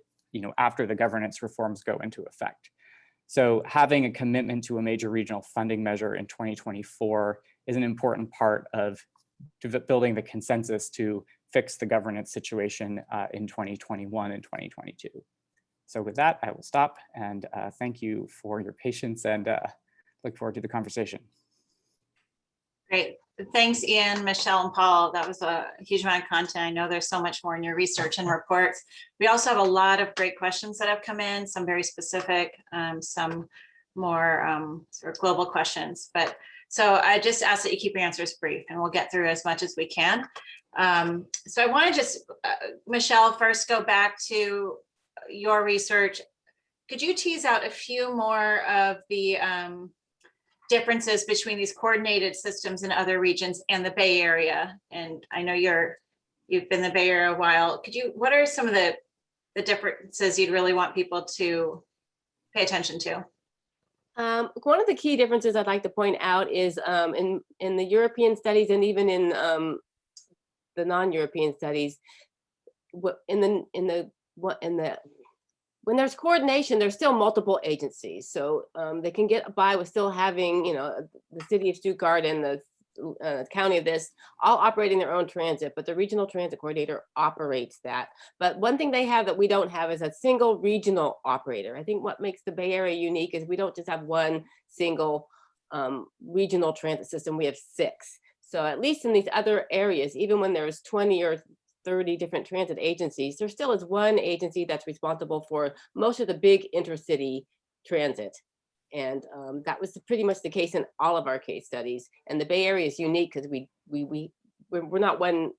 after the governance reforms go into effect. So having a commitment to a major regional funding measure in 2024 is an important part of building the consensus to fix the governance situation in 2021 and 2022. So with that, I will stop and thank you for your patience and look forward to the conversation. Great. Thanks, Ian, Michelle, and Paul. That was a huge amount of content. I know there's so much more in your research and reports. We also have a lot of great questions that have come in, some very specific, some more sort of global questions. But so I just ask that you keep your answers brief and we'll get through as much as we can. So I want to just, Michelle, first go back to your research. Could you tease out a few more of the differences between these coordinated systems in other regions and the Bay Area? And I know you've been in the Bay Area a while. What are some of the differences you'd really want people to pay attention to? One of the key differences I'd like to point out is in the European studies and even in the non-European studies, when there's coordination, there's still multiple agencies. So they can get by with still having, the city of Stuttgart and the county of this all operating their own transit, but the regional transit coordinator operates that. But one thing they have that we don't have is a single regional operator. I think what makes the Bay Area unique is we don't just have one single regional transit system, we have 6. So at least in these other areas, even when there's 20 or 30 different transit agencies, there still is one agency that's responsible for most of the big intercity transit. And that was pretty much the case in all of our case studies. And the Bay Area is unique because we're not one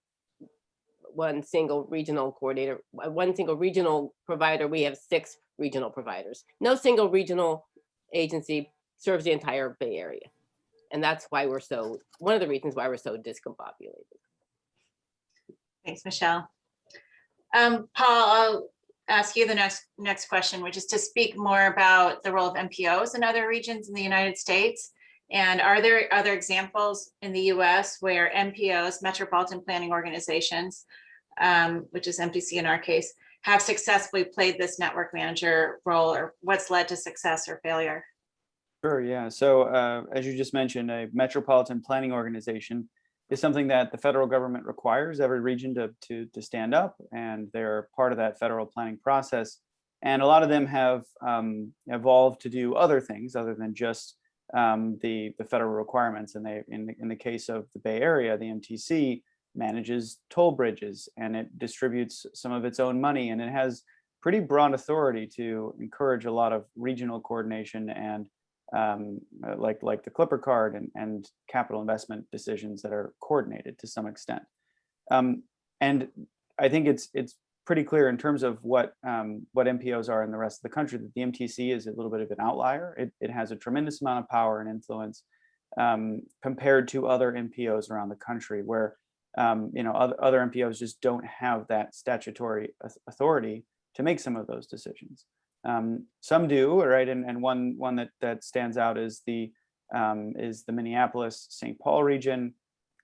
single regional coordinator, one single regional provider. We have 6 regional providers. No single regional agency serves the entire Bay Area. And that's why one of the reasons why we're so discombobulated. Thanks, Michelle. Paul, I'll ask you the next question, which is to speak more about the role of MPOs in other regions in the United States. And are there other examples in the US where MPOs, Metropolitan Planning Organizations, which is MPC in our case, have successfully played this network manager role, or what's led to success or failure? Sure, yeah. So as you just mentioned, a Metropolitan Planning Organization is something that the federal government requires every region to stand up, and they're part of that federal planning process. And a lot of them have evolved to do other things other than just the federal requirements. And they, in the case of the Bay Area, the MTC manages toll bridges, and it distributes some of its own money, and it has pretty broad authority to encourage a lot of regional coordination and like the Clipper card and capital investment decisions that are coordinated to some extent. And I think it's pretty clear in terms of what MPOs are in the rest of the country that the MTC is a little bit of an outlier. It has a tremendous amount of power and influence compared to other MPOs around the country, where other MPOs just don't have that statutory authority to make some of those decisions. Some do, right? And one that stands out is the Minneapolis-St. Paul region.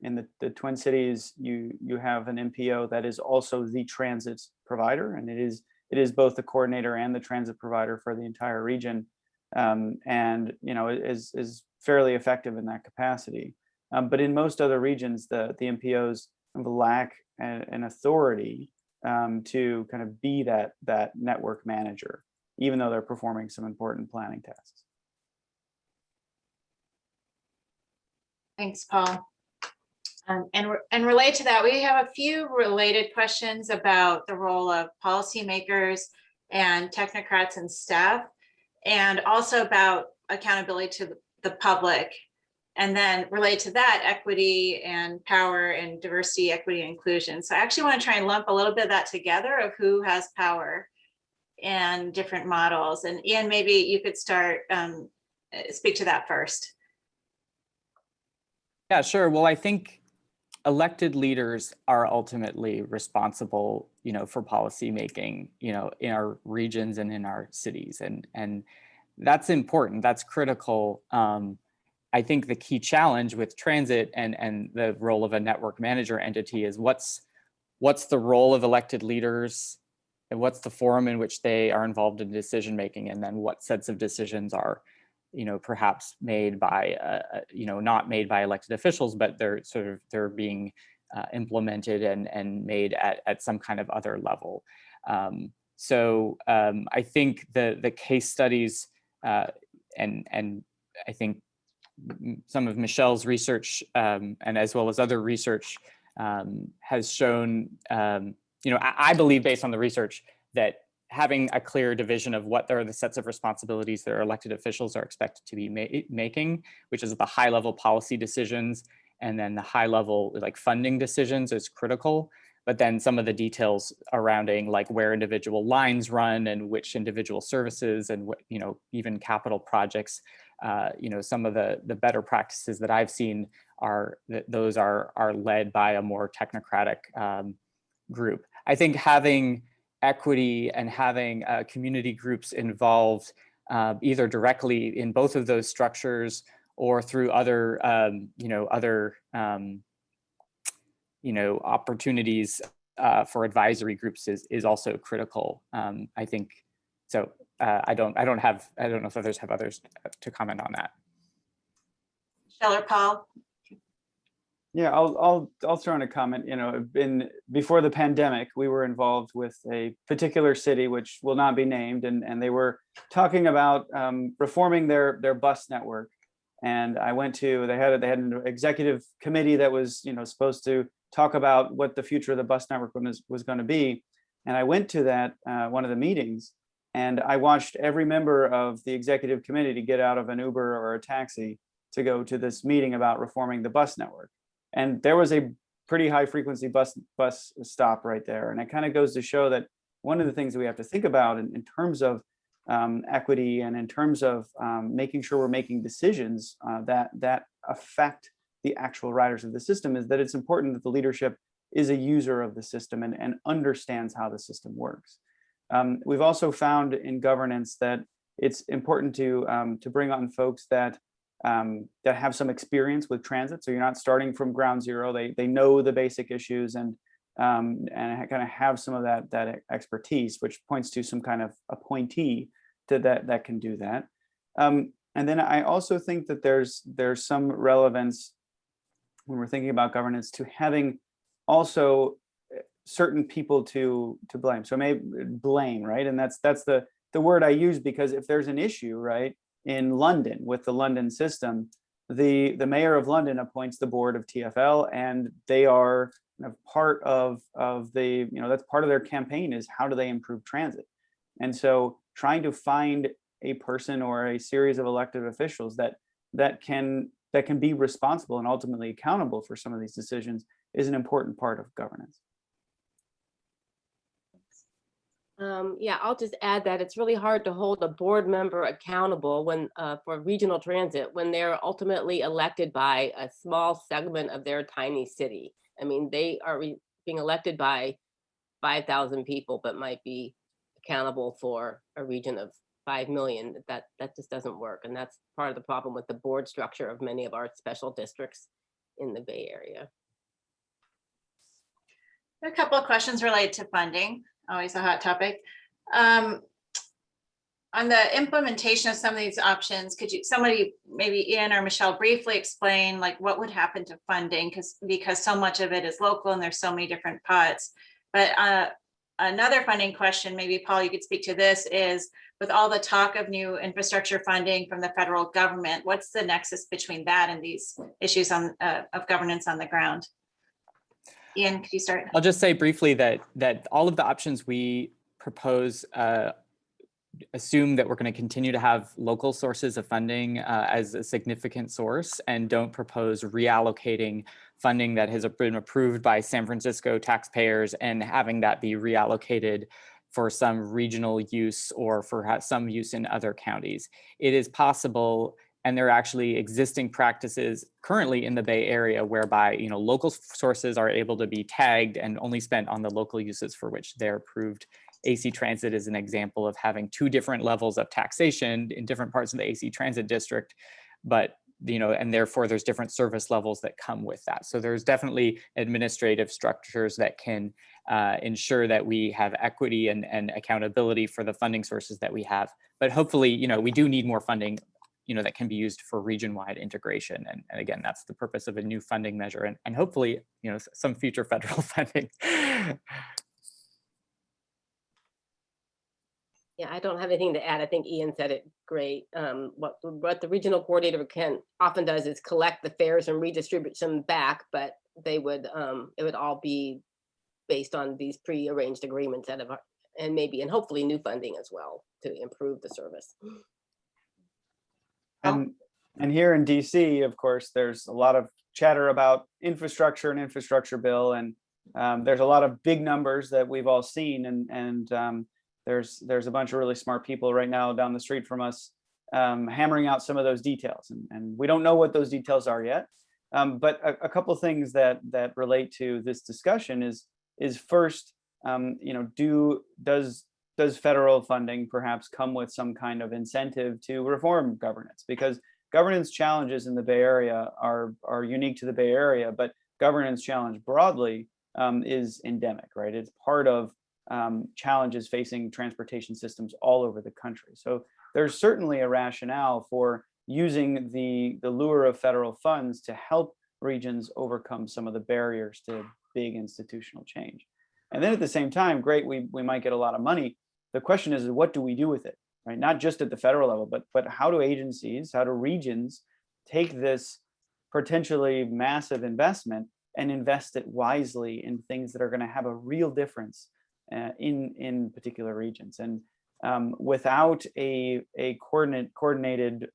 In the Twin Cities, you have an MPO that is also the transit provider, and it is both the coordinator and the transit provider for the entire region, and is fairly effective in that capacity. But in most other regions, the MPOs lack an authority to kind of be that network manager, even though they're performing some important planning tasks. Thanks, Paul. And related to that, we have a few related questions about the role of policymakers and technocrats and staff, and also about accountability to the public. And then related to that, equity and power and diversity, equity, and inclusion. So I actually want to try and lump a little bit of that together of who has power and different models. And Ian, maybe you could start, speak to that first. Yeah, sure. Well, I think elected leaders are ultimately responsible, for policy making, in our regions and in our cities, and that's important. That's critical. I think the key challenge with transit and the role of a network manager entity is what's the role of elected leaders, and what's the forum in which they are involved in decision making, and then what sets of decisions are perhaps made by, not made by elected officials, but they're being implemented and made at some kind of other level. So I think the case studies and I think some of Michelle's research and as well as other research has shown, I believe based on the research that having a clear division of what are the sets of responsibilities that our elected officials are expected to be making, which is the high level policy decisions, and then the high level like funding decisions is critical. But then some of the details surrounding like where individual lines run and which individual services and what, even capital projects, some of the better practices that I've seen are that those are led by a more technocratic group. I think having equity and having community groups involved either directly in both of those structures or through other opportunities for advisory groups is also critical. I think so. I don't know if others have others to comment on that. Michelle or Paul? Yeah, I'll throw in a comment. Before the pandemic, we were involved with a particular city, which will not be named, and they were talking about reforming their bus network. And I went to, they had an executive committee that was supposed to talk about what the future of the bus network was going to be. And I went to that one of the meetings, and I watched every member of the executive committee to get out of an Uber or a taxi to go to this meeting about reforming the bus network. And there was a pretty high frequency bus stop right there. And it kind of goes to show that one of the things that we have to think about in terms of equity and in terms of making sure we're making decisions that affect the actual riders of the system is that it's important that the leadership is a user of the system and understands how the system works. We've also found in governance that it's important to bring on folks that have some experience with transit. So you're not starting from ground zero. They know the basic issues and kind of have some of that expertise, which points to some kind of appointee that can do that. And then I also think that there's some relevance when we're thinking about governance to having also certain people to blame. So maybe blame, right? And that's the word I use, because if there's an issue, right, in London with the London system, the mayor of London appoints the board of TfL, and they are kind of part of the, that's part of their campaign, is how do they improve transit. And so trying to find a person or a series of elected officials that can be responsible and ultimately accountable for some of these decisions is an important part of governance. Yeah, I'll just add that it's really hard to hold a board member accountable when for regional transit when they're ultimately elected by a small segment of their tiny city. I mean, they are being elected by 5,000 people, but might be accountable for a region of 5 million. That just doesn't work, and that's part of the problem with the board structure of many of our special districts in the Bay Area. A couple of questions related to funding, always a hot topic. On the implementation of some of these options, could somebody, maybe Ian or Michelle, briefly explain like what would happen to funding? Because so much of it is local and there's so many different pots. But another funding question, maybe Paul, you could speak to this, is with all the talk of new infrastructure funding from the federal government, what's the nexus between that and these issues of governance on the ground? Ian, could you start? I'll just say briefly that all of the options we propose assume that we're going to continue to have local sources of funding as a significant source, and don't propose reallocating funding that has been approved by San Francisco taxpayers and having that be reallocated for some regional use or for some use in other counties. It is possible, and there are actually existing practices currently in the Bay Area whereby local sources are able to be tagged and only spent on the local uses for which they're approved. AC Transit is an example of having two different levels of taxation in different parts of the AC Transit district, but and therefore there's different service levels that come with that. So there's definitely administrative structures that can ensure that we have equity and accountability for the funding sources that we have. But hopefully, we do need more funding that can be used for region-wide integration. And again, that's the purpose of a new funding measure, and hopefully, some future federal funding. Yeah, I don't have anything to add. I think Ian said it great. What the regional coordinator often does is collect the fares and redistribute them back, but they would it would all be based on these pre-arranged agreements and hopefully new funding as well to improve the service. And here in DC, of course, there's a lot of chatter about infrastructure and infrastructure bill, and there's a lot of big numbers that we've all seen, and there's a bunch of really smart people right now down the street from us hammering out some of those details, and we don't know what those details are yet. But a couple of things that relate to this discussion is first, does federal funding perhaps come with some kind of incentive to reform governance? Because governance challenges in the Bay Area are unique to the Bay Area, but governance challenge broadly is endemic, right? It's part of challenges facing transportation systems all over the country. So there's certainly a rationale for using the lure of federal funds to help regions overcome some of the barriers to big institutional change. And then at the same time, great, we might get a lot of money. The question is, what do we do with it, right? Not just at the federal level, but how do agencies, how do regions take this potentially massive investment and invest it wisely in things that are going to have a real difference in particular regions? And without a coordinated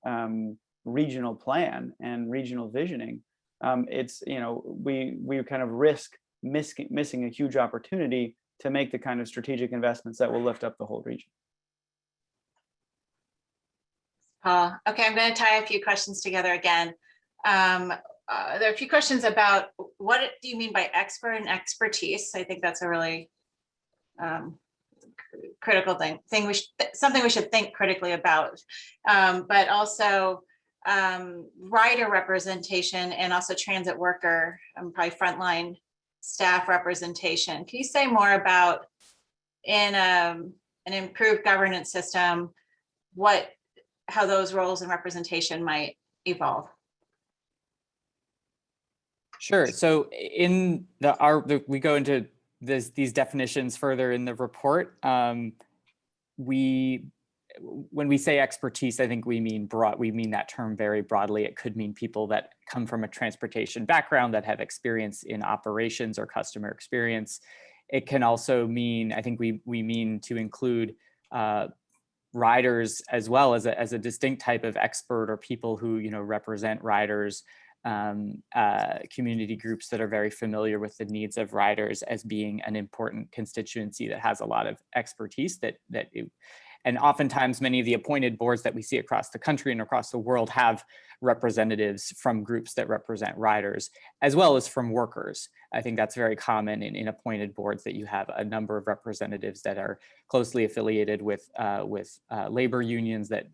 regional plan and regional visioning, it's we kind of risk missing a huge opportunity to make the kind of strategic investments that will lift up the whole region. Paul, okay, I'm going to tie a few questions together again. There are a few questions about what do you mean by expert and expertise? I think that's a really critical thing something we should think critically about, but also rider representation and also transit worker, probably frontline staff representation. Can you say more about in an improved governance system, how those roles and representation might evolve? Sure. So in we go into these definitions further in the report. When we say expertise, I think we mean that term very broadly. It could mean people that come from a transportation background that have experience in operations or customer experience. It can also mean, I think we mean to include riders as well as a distinct type of expert, or people who represent riders, community groups that are very familiar with the needs of riders as being an important constituency that has a lot of expertise and oftentimes many of the appointed boards that we see across the country and across the world have representatives from groups that represent riders, as well as from workers. I think that's very common in appointed boards, that you have a number of representatives that are closely affiliated with labor unions that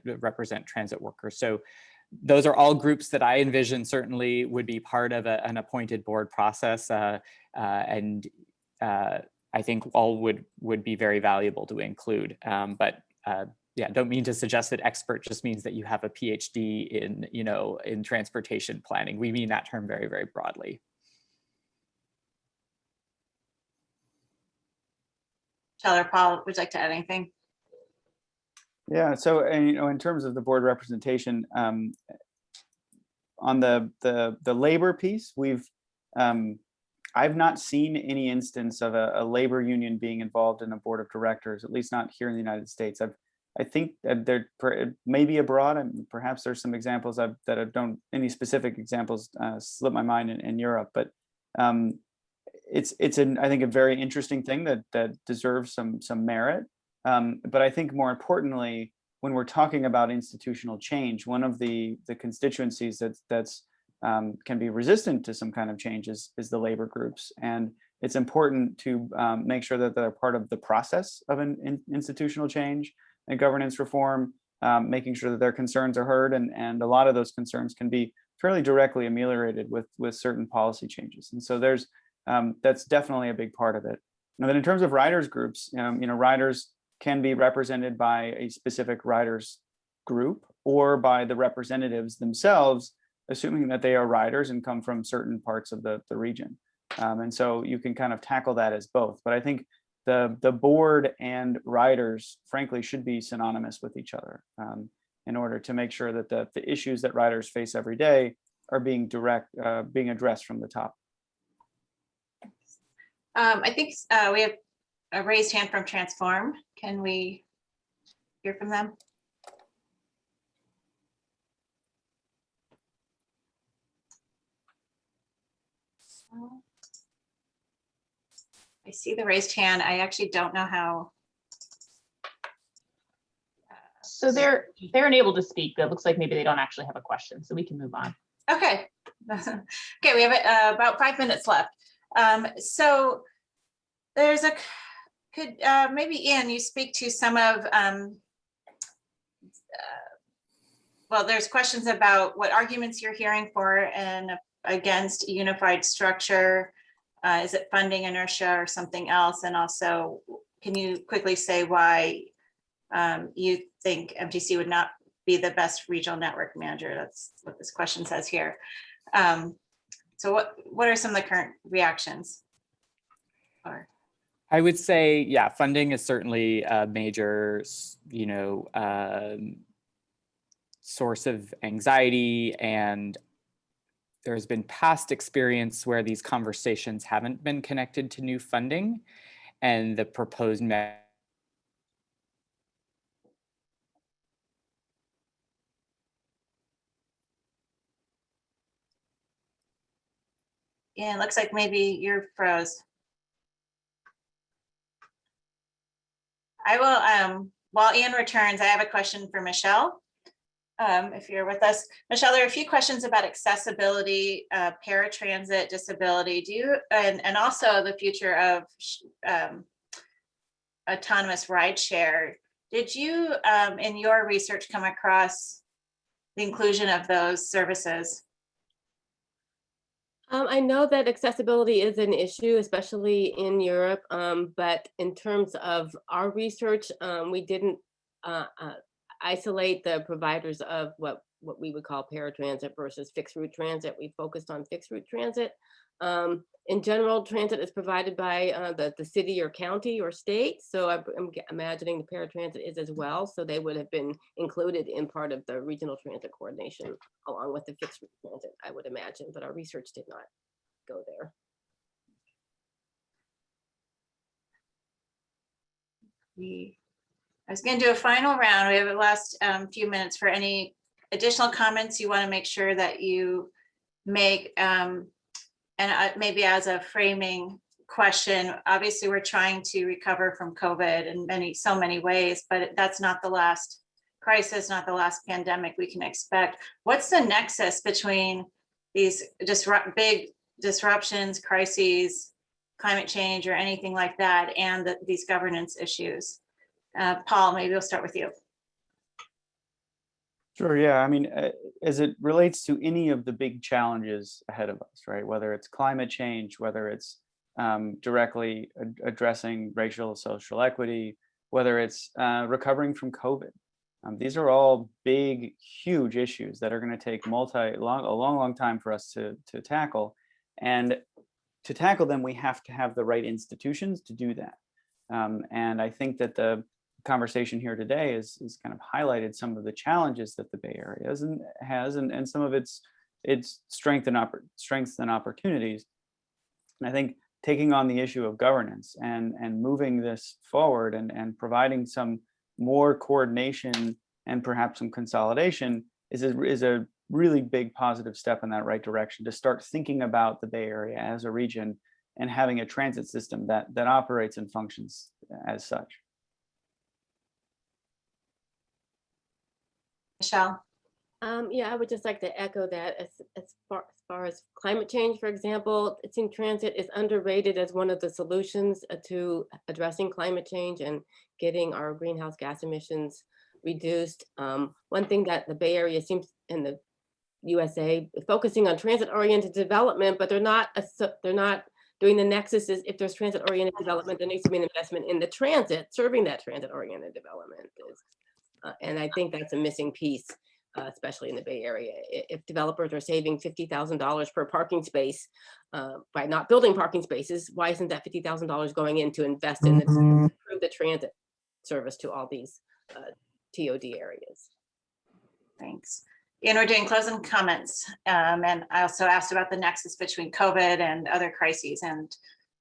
represent transit workers. So those are all groups that I envision certainly would be part of an appointed board process, and I think all would be very valuable to include. Yeah, don't mean to suggest that expert just means that you have a PhD in transportation planning. We mean that term very, very broadly. Michelle or Paul, would you like to add anything? Yeah, so in terms of the board representation, on the labor piece, I've not seen any instance of a labor union being involved in a board of directors, at least not here in the United States. I think that there may be abroad, and perhaps there's some examples any specific examples slip my mind in Europe, but it's I think a very interesting thing that deserves some merit. But I think more importantly, when we're talking about institutional change, one of the constituencies that's can be resistant to some kind of change is the labor groups. And it's important to make sure that they're part of the process of an institutional change and governance reform, making sure that their concerns are heard. And a lot of those concerns can be fairly directly ameliorated with certain policy changes. And so that's definitely a big part of it. And then in terms of riders groups, riders can be represented by a specific riders group or by the representatives themselves, assuming that they are riders and come from certain parts of the region. And so you can kind of tackle that as both. But I think the board and riders, frankly, should be synonymous with each other in order to make sure that the issues that riders face every day are being addressed from the top. I think we have a raised hand from Transform. Can we hear from them? I see the raised hand. I actually don't know how. So they're unable to speak, but it looks like maybe they don't actually have a question, so we can move on. Okay. Okay, we have about 5 minutes left. So there's could maybe Ian, you speak to some of, well, there's questions about what arguments you're hearing for and against a unified structure. Is it funding inertia or something else? And also, can you quickly say why you think MTC would not be the best regional network manager? That's what this question says here. So what are some of the current reactions? I would say, yeah, funding is certainly a major, source of anxiety, and there's been past experience where these conversations haven't been connected to new funding, and the proposed Yeah, it looks like maybe you're froze. I will, while Ian returns, I have a question for Michelle. If you're with us. Michelle, there are a few questions about accessibility, paratransit, disability, and also the future of autonomous rideshare. Did you, in your research, come across the inclusion of those services? I know that accessibility is an issue, especially in Europe, but in terms of our research, we didn't, isolate the providers of what we would call paratransit versus fixed route transit. We focused on fixed route transit. In general, transit is provided by the city or county or state. So I'm imagining the paratransit is as well. So they would have been included in part of the regional transit coordination along with the fixed route transit, I would imagine, but our research did not go there. I was going to do a final round. We have the last few minutes for any additional comments you want to make sure that you make. And maybe as a framing question, obviously we're trying to recover from COVID in so many ways, but that's not the last crisis, not the last pandemic we can expect. What's the nexus between these big disruptions, crises, climate change, or anything like that, and these governance issues? Paul, maybe we'll start with you. Sure, yeah. I mean, as it relates to any of the big challenges ahead of us, right? Whether it's climate change, whether it's directly addressing racial, social equity, whether it's recovering from COVID. These are all big, huge issues that are going to take a long time for us to tackle. And to tackle them, we have to have the right institutions to do that. And I think that the conversation here today is kind of highlighted some of the challenges that the Bay Area has and some of its strengths and opportunities. And I think taking on the issue of governance and moving this forward and providing some more coordination and perhaps some consolidation is a really big positive step in that right direction to start thinking about the Bay Area as a region and having a transit system that operates and functions as such. Michelle? Yeah, I would just like to echo that as far as climate change, for example, it seems transit is underrated as one of the solutions to addressing climate change and getting our greenhouse gas emissions reduced. One thing that the Bay Area seems in the USA focusing on transit-oriented development, but they're not doing the nexus is if there's transit-oriented development, there needs to be an investment in the transit, serving that transit-oriented development. And I think that's a missing piece, especially in the Bay Area. If developers are saving $50,000 per parking space by not building parking spaces, why isn't that $50,000 going in to invest in improve the transit service to all these TOD areas? Thanks. And we're doing closing comments. And I also asked about the nexus between COVID and other crises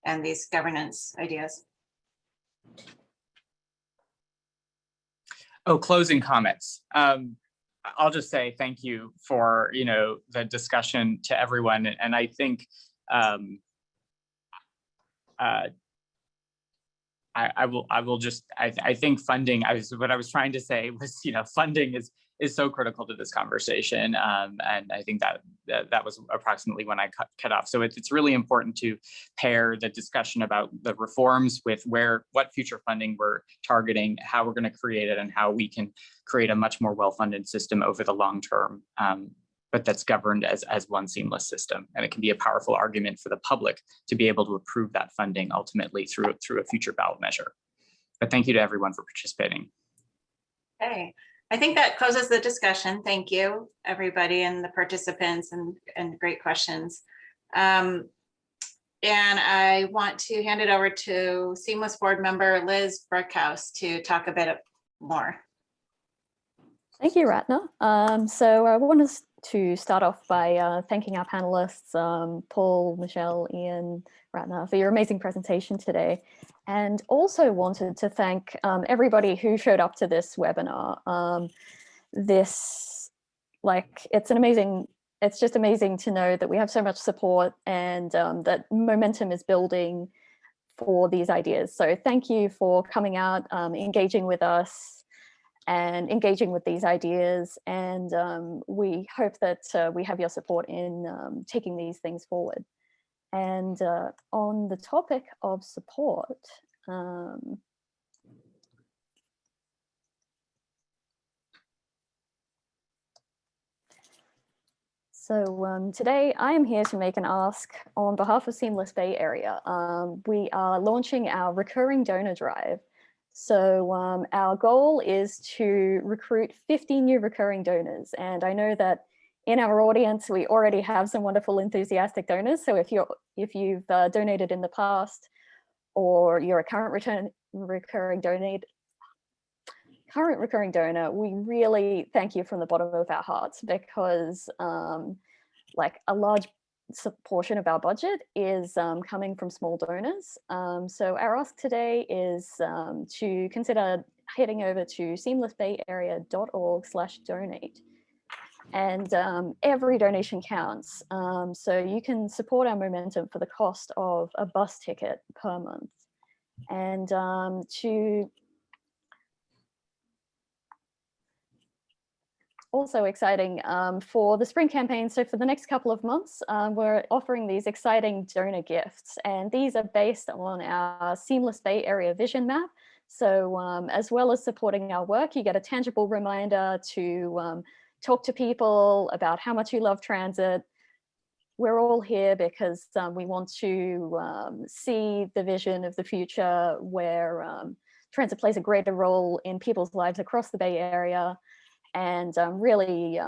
and these governance ideas. Oh, closing comments. I'll just say thank you for the discussion to everyone, and I think I think funding. What I was trying to say was funding is so critical to this conversation, and I think that was approximately when I cut off. So it's really important to pair the discussion about the reforms with what future funding we're targeting, how we're going to create it, and how we can create a much more well-funded system over the long term, but that's governed as one seamless system. And it can be a powerful argument for the public to be able to approve that funding ultimately through a future ballot measure. But thank you to everyone for participating. Okay. I think that closes the discussion. Thank you, everybody, and the participants, and great questions. And I want to hand it over to Seamless board member Liz Bruckhouse to talk a bit more. Thank you, Ratna. So I want to start off by thanking our panelists, Paul, Michelle, Ian, Ratna, for your amazing presentation today. And also wanted to thank everybody who showed up to this webinar. It's just amazing to know that we have so much support and that momentum is building for these ideas. So thank you for coming out, engaging with us and engaging with these ideas. And we hope that we have your support in taking these things forward. And on the topic of support, today I am here to make an ask on behalf of Seamless Bay Area. We are launching our recurring donor drive. So our goal is to recruit 50 new recurring donors. And I know that in our audience, we already have some wonderful enthusiastic donors. So if you've donated in the past, or you're a current recurring donor, we really thank you from the bottom of our hearts, because like a large portion of our budget is coming from small donors. So our ask today is to consider heading over to seamlessbayarea.org/donate. And every donation counts. So you can support our momentum for the cost of a bus ticket per month. And also exciting for the spring campaign. So for the next couple of months, we're offering these exciting donor gifts, and these are based on our Seamless Bay Area vision map. So as well as supporting our work, you get a tangible reminder to talk to people about how much you love transit. We're all here because we want to see the vision of the future where transit plays a greater role in people's lives across the Bay Area, and really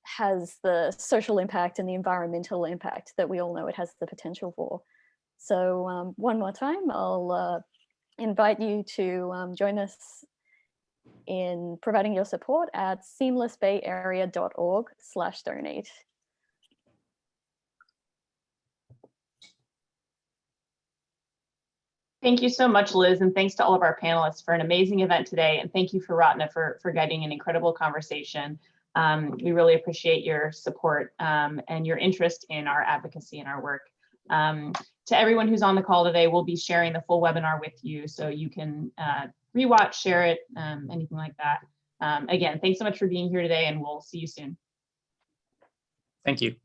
has the social impact and the environmental impact that we all know it has the potential for. So one more time, I'll invite you to join us in providing your support at seamlessbayarea.org/donate. Thank you so much, Liz, and thanks to all of our panelists for an amazing event today. And thank you for Ratna for guiding an incredible conversation. We really appreciate your support and your interest in our advocacy and our work. To everyone who's on the call today, we'll be sharing the full webinar with you so you can rewatch, share it, anything like that. Again, thanks so much for being here today, and we'll see you soon. Thank you.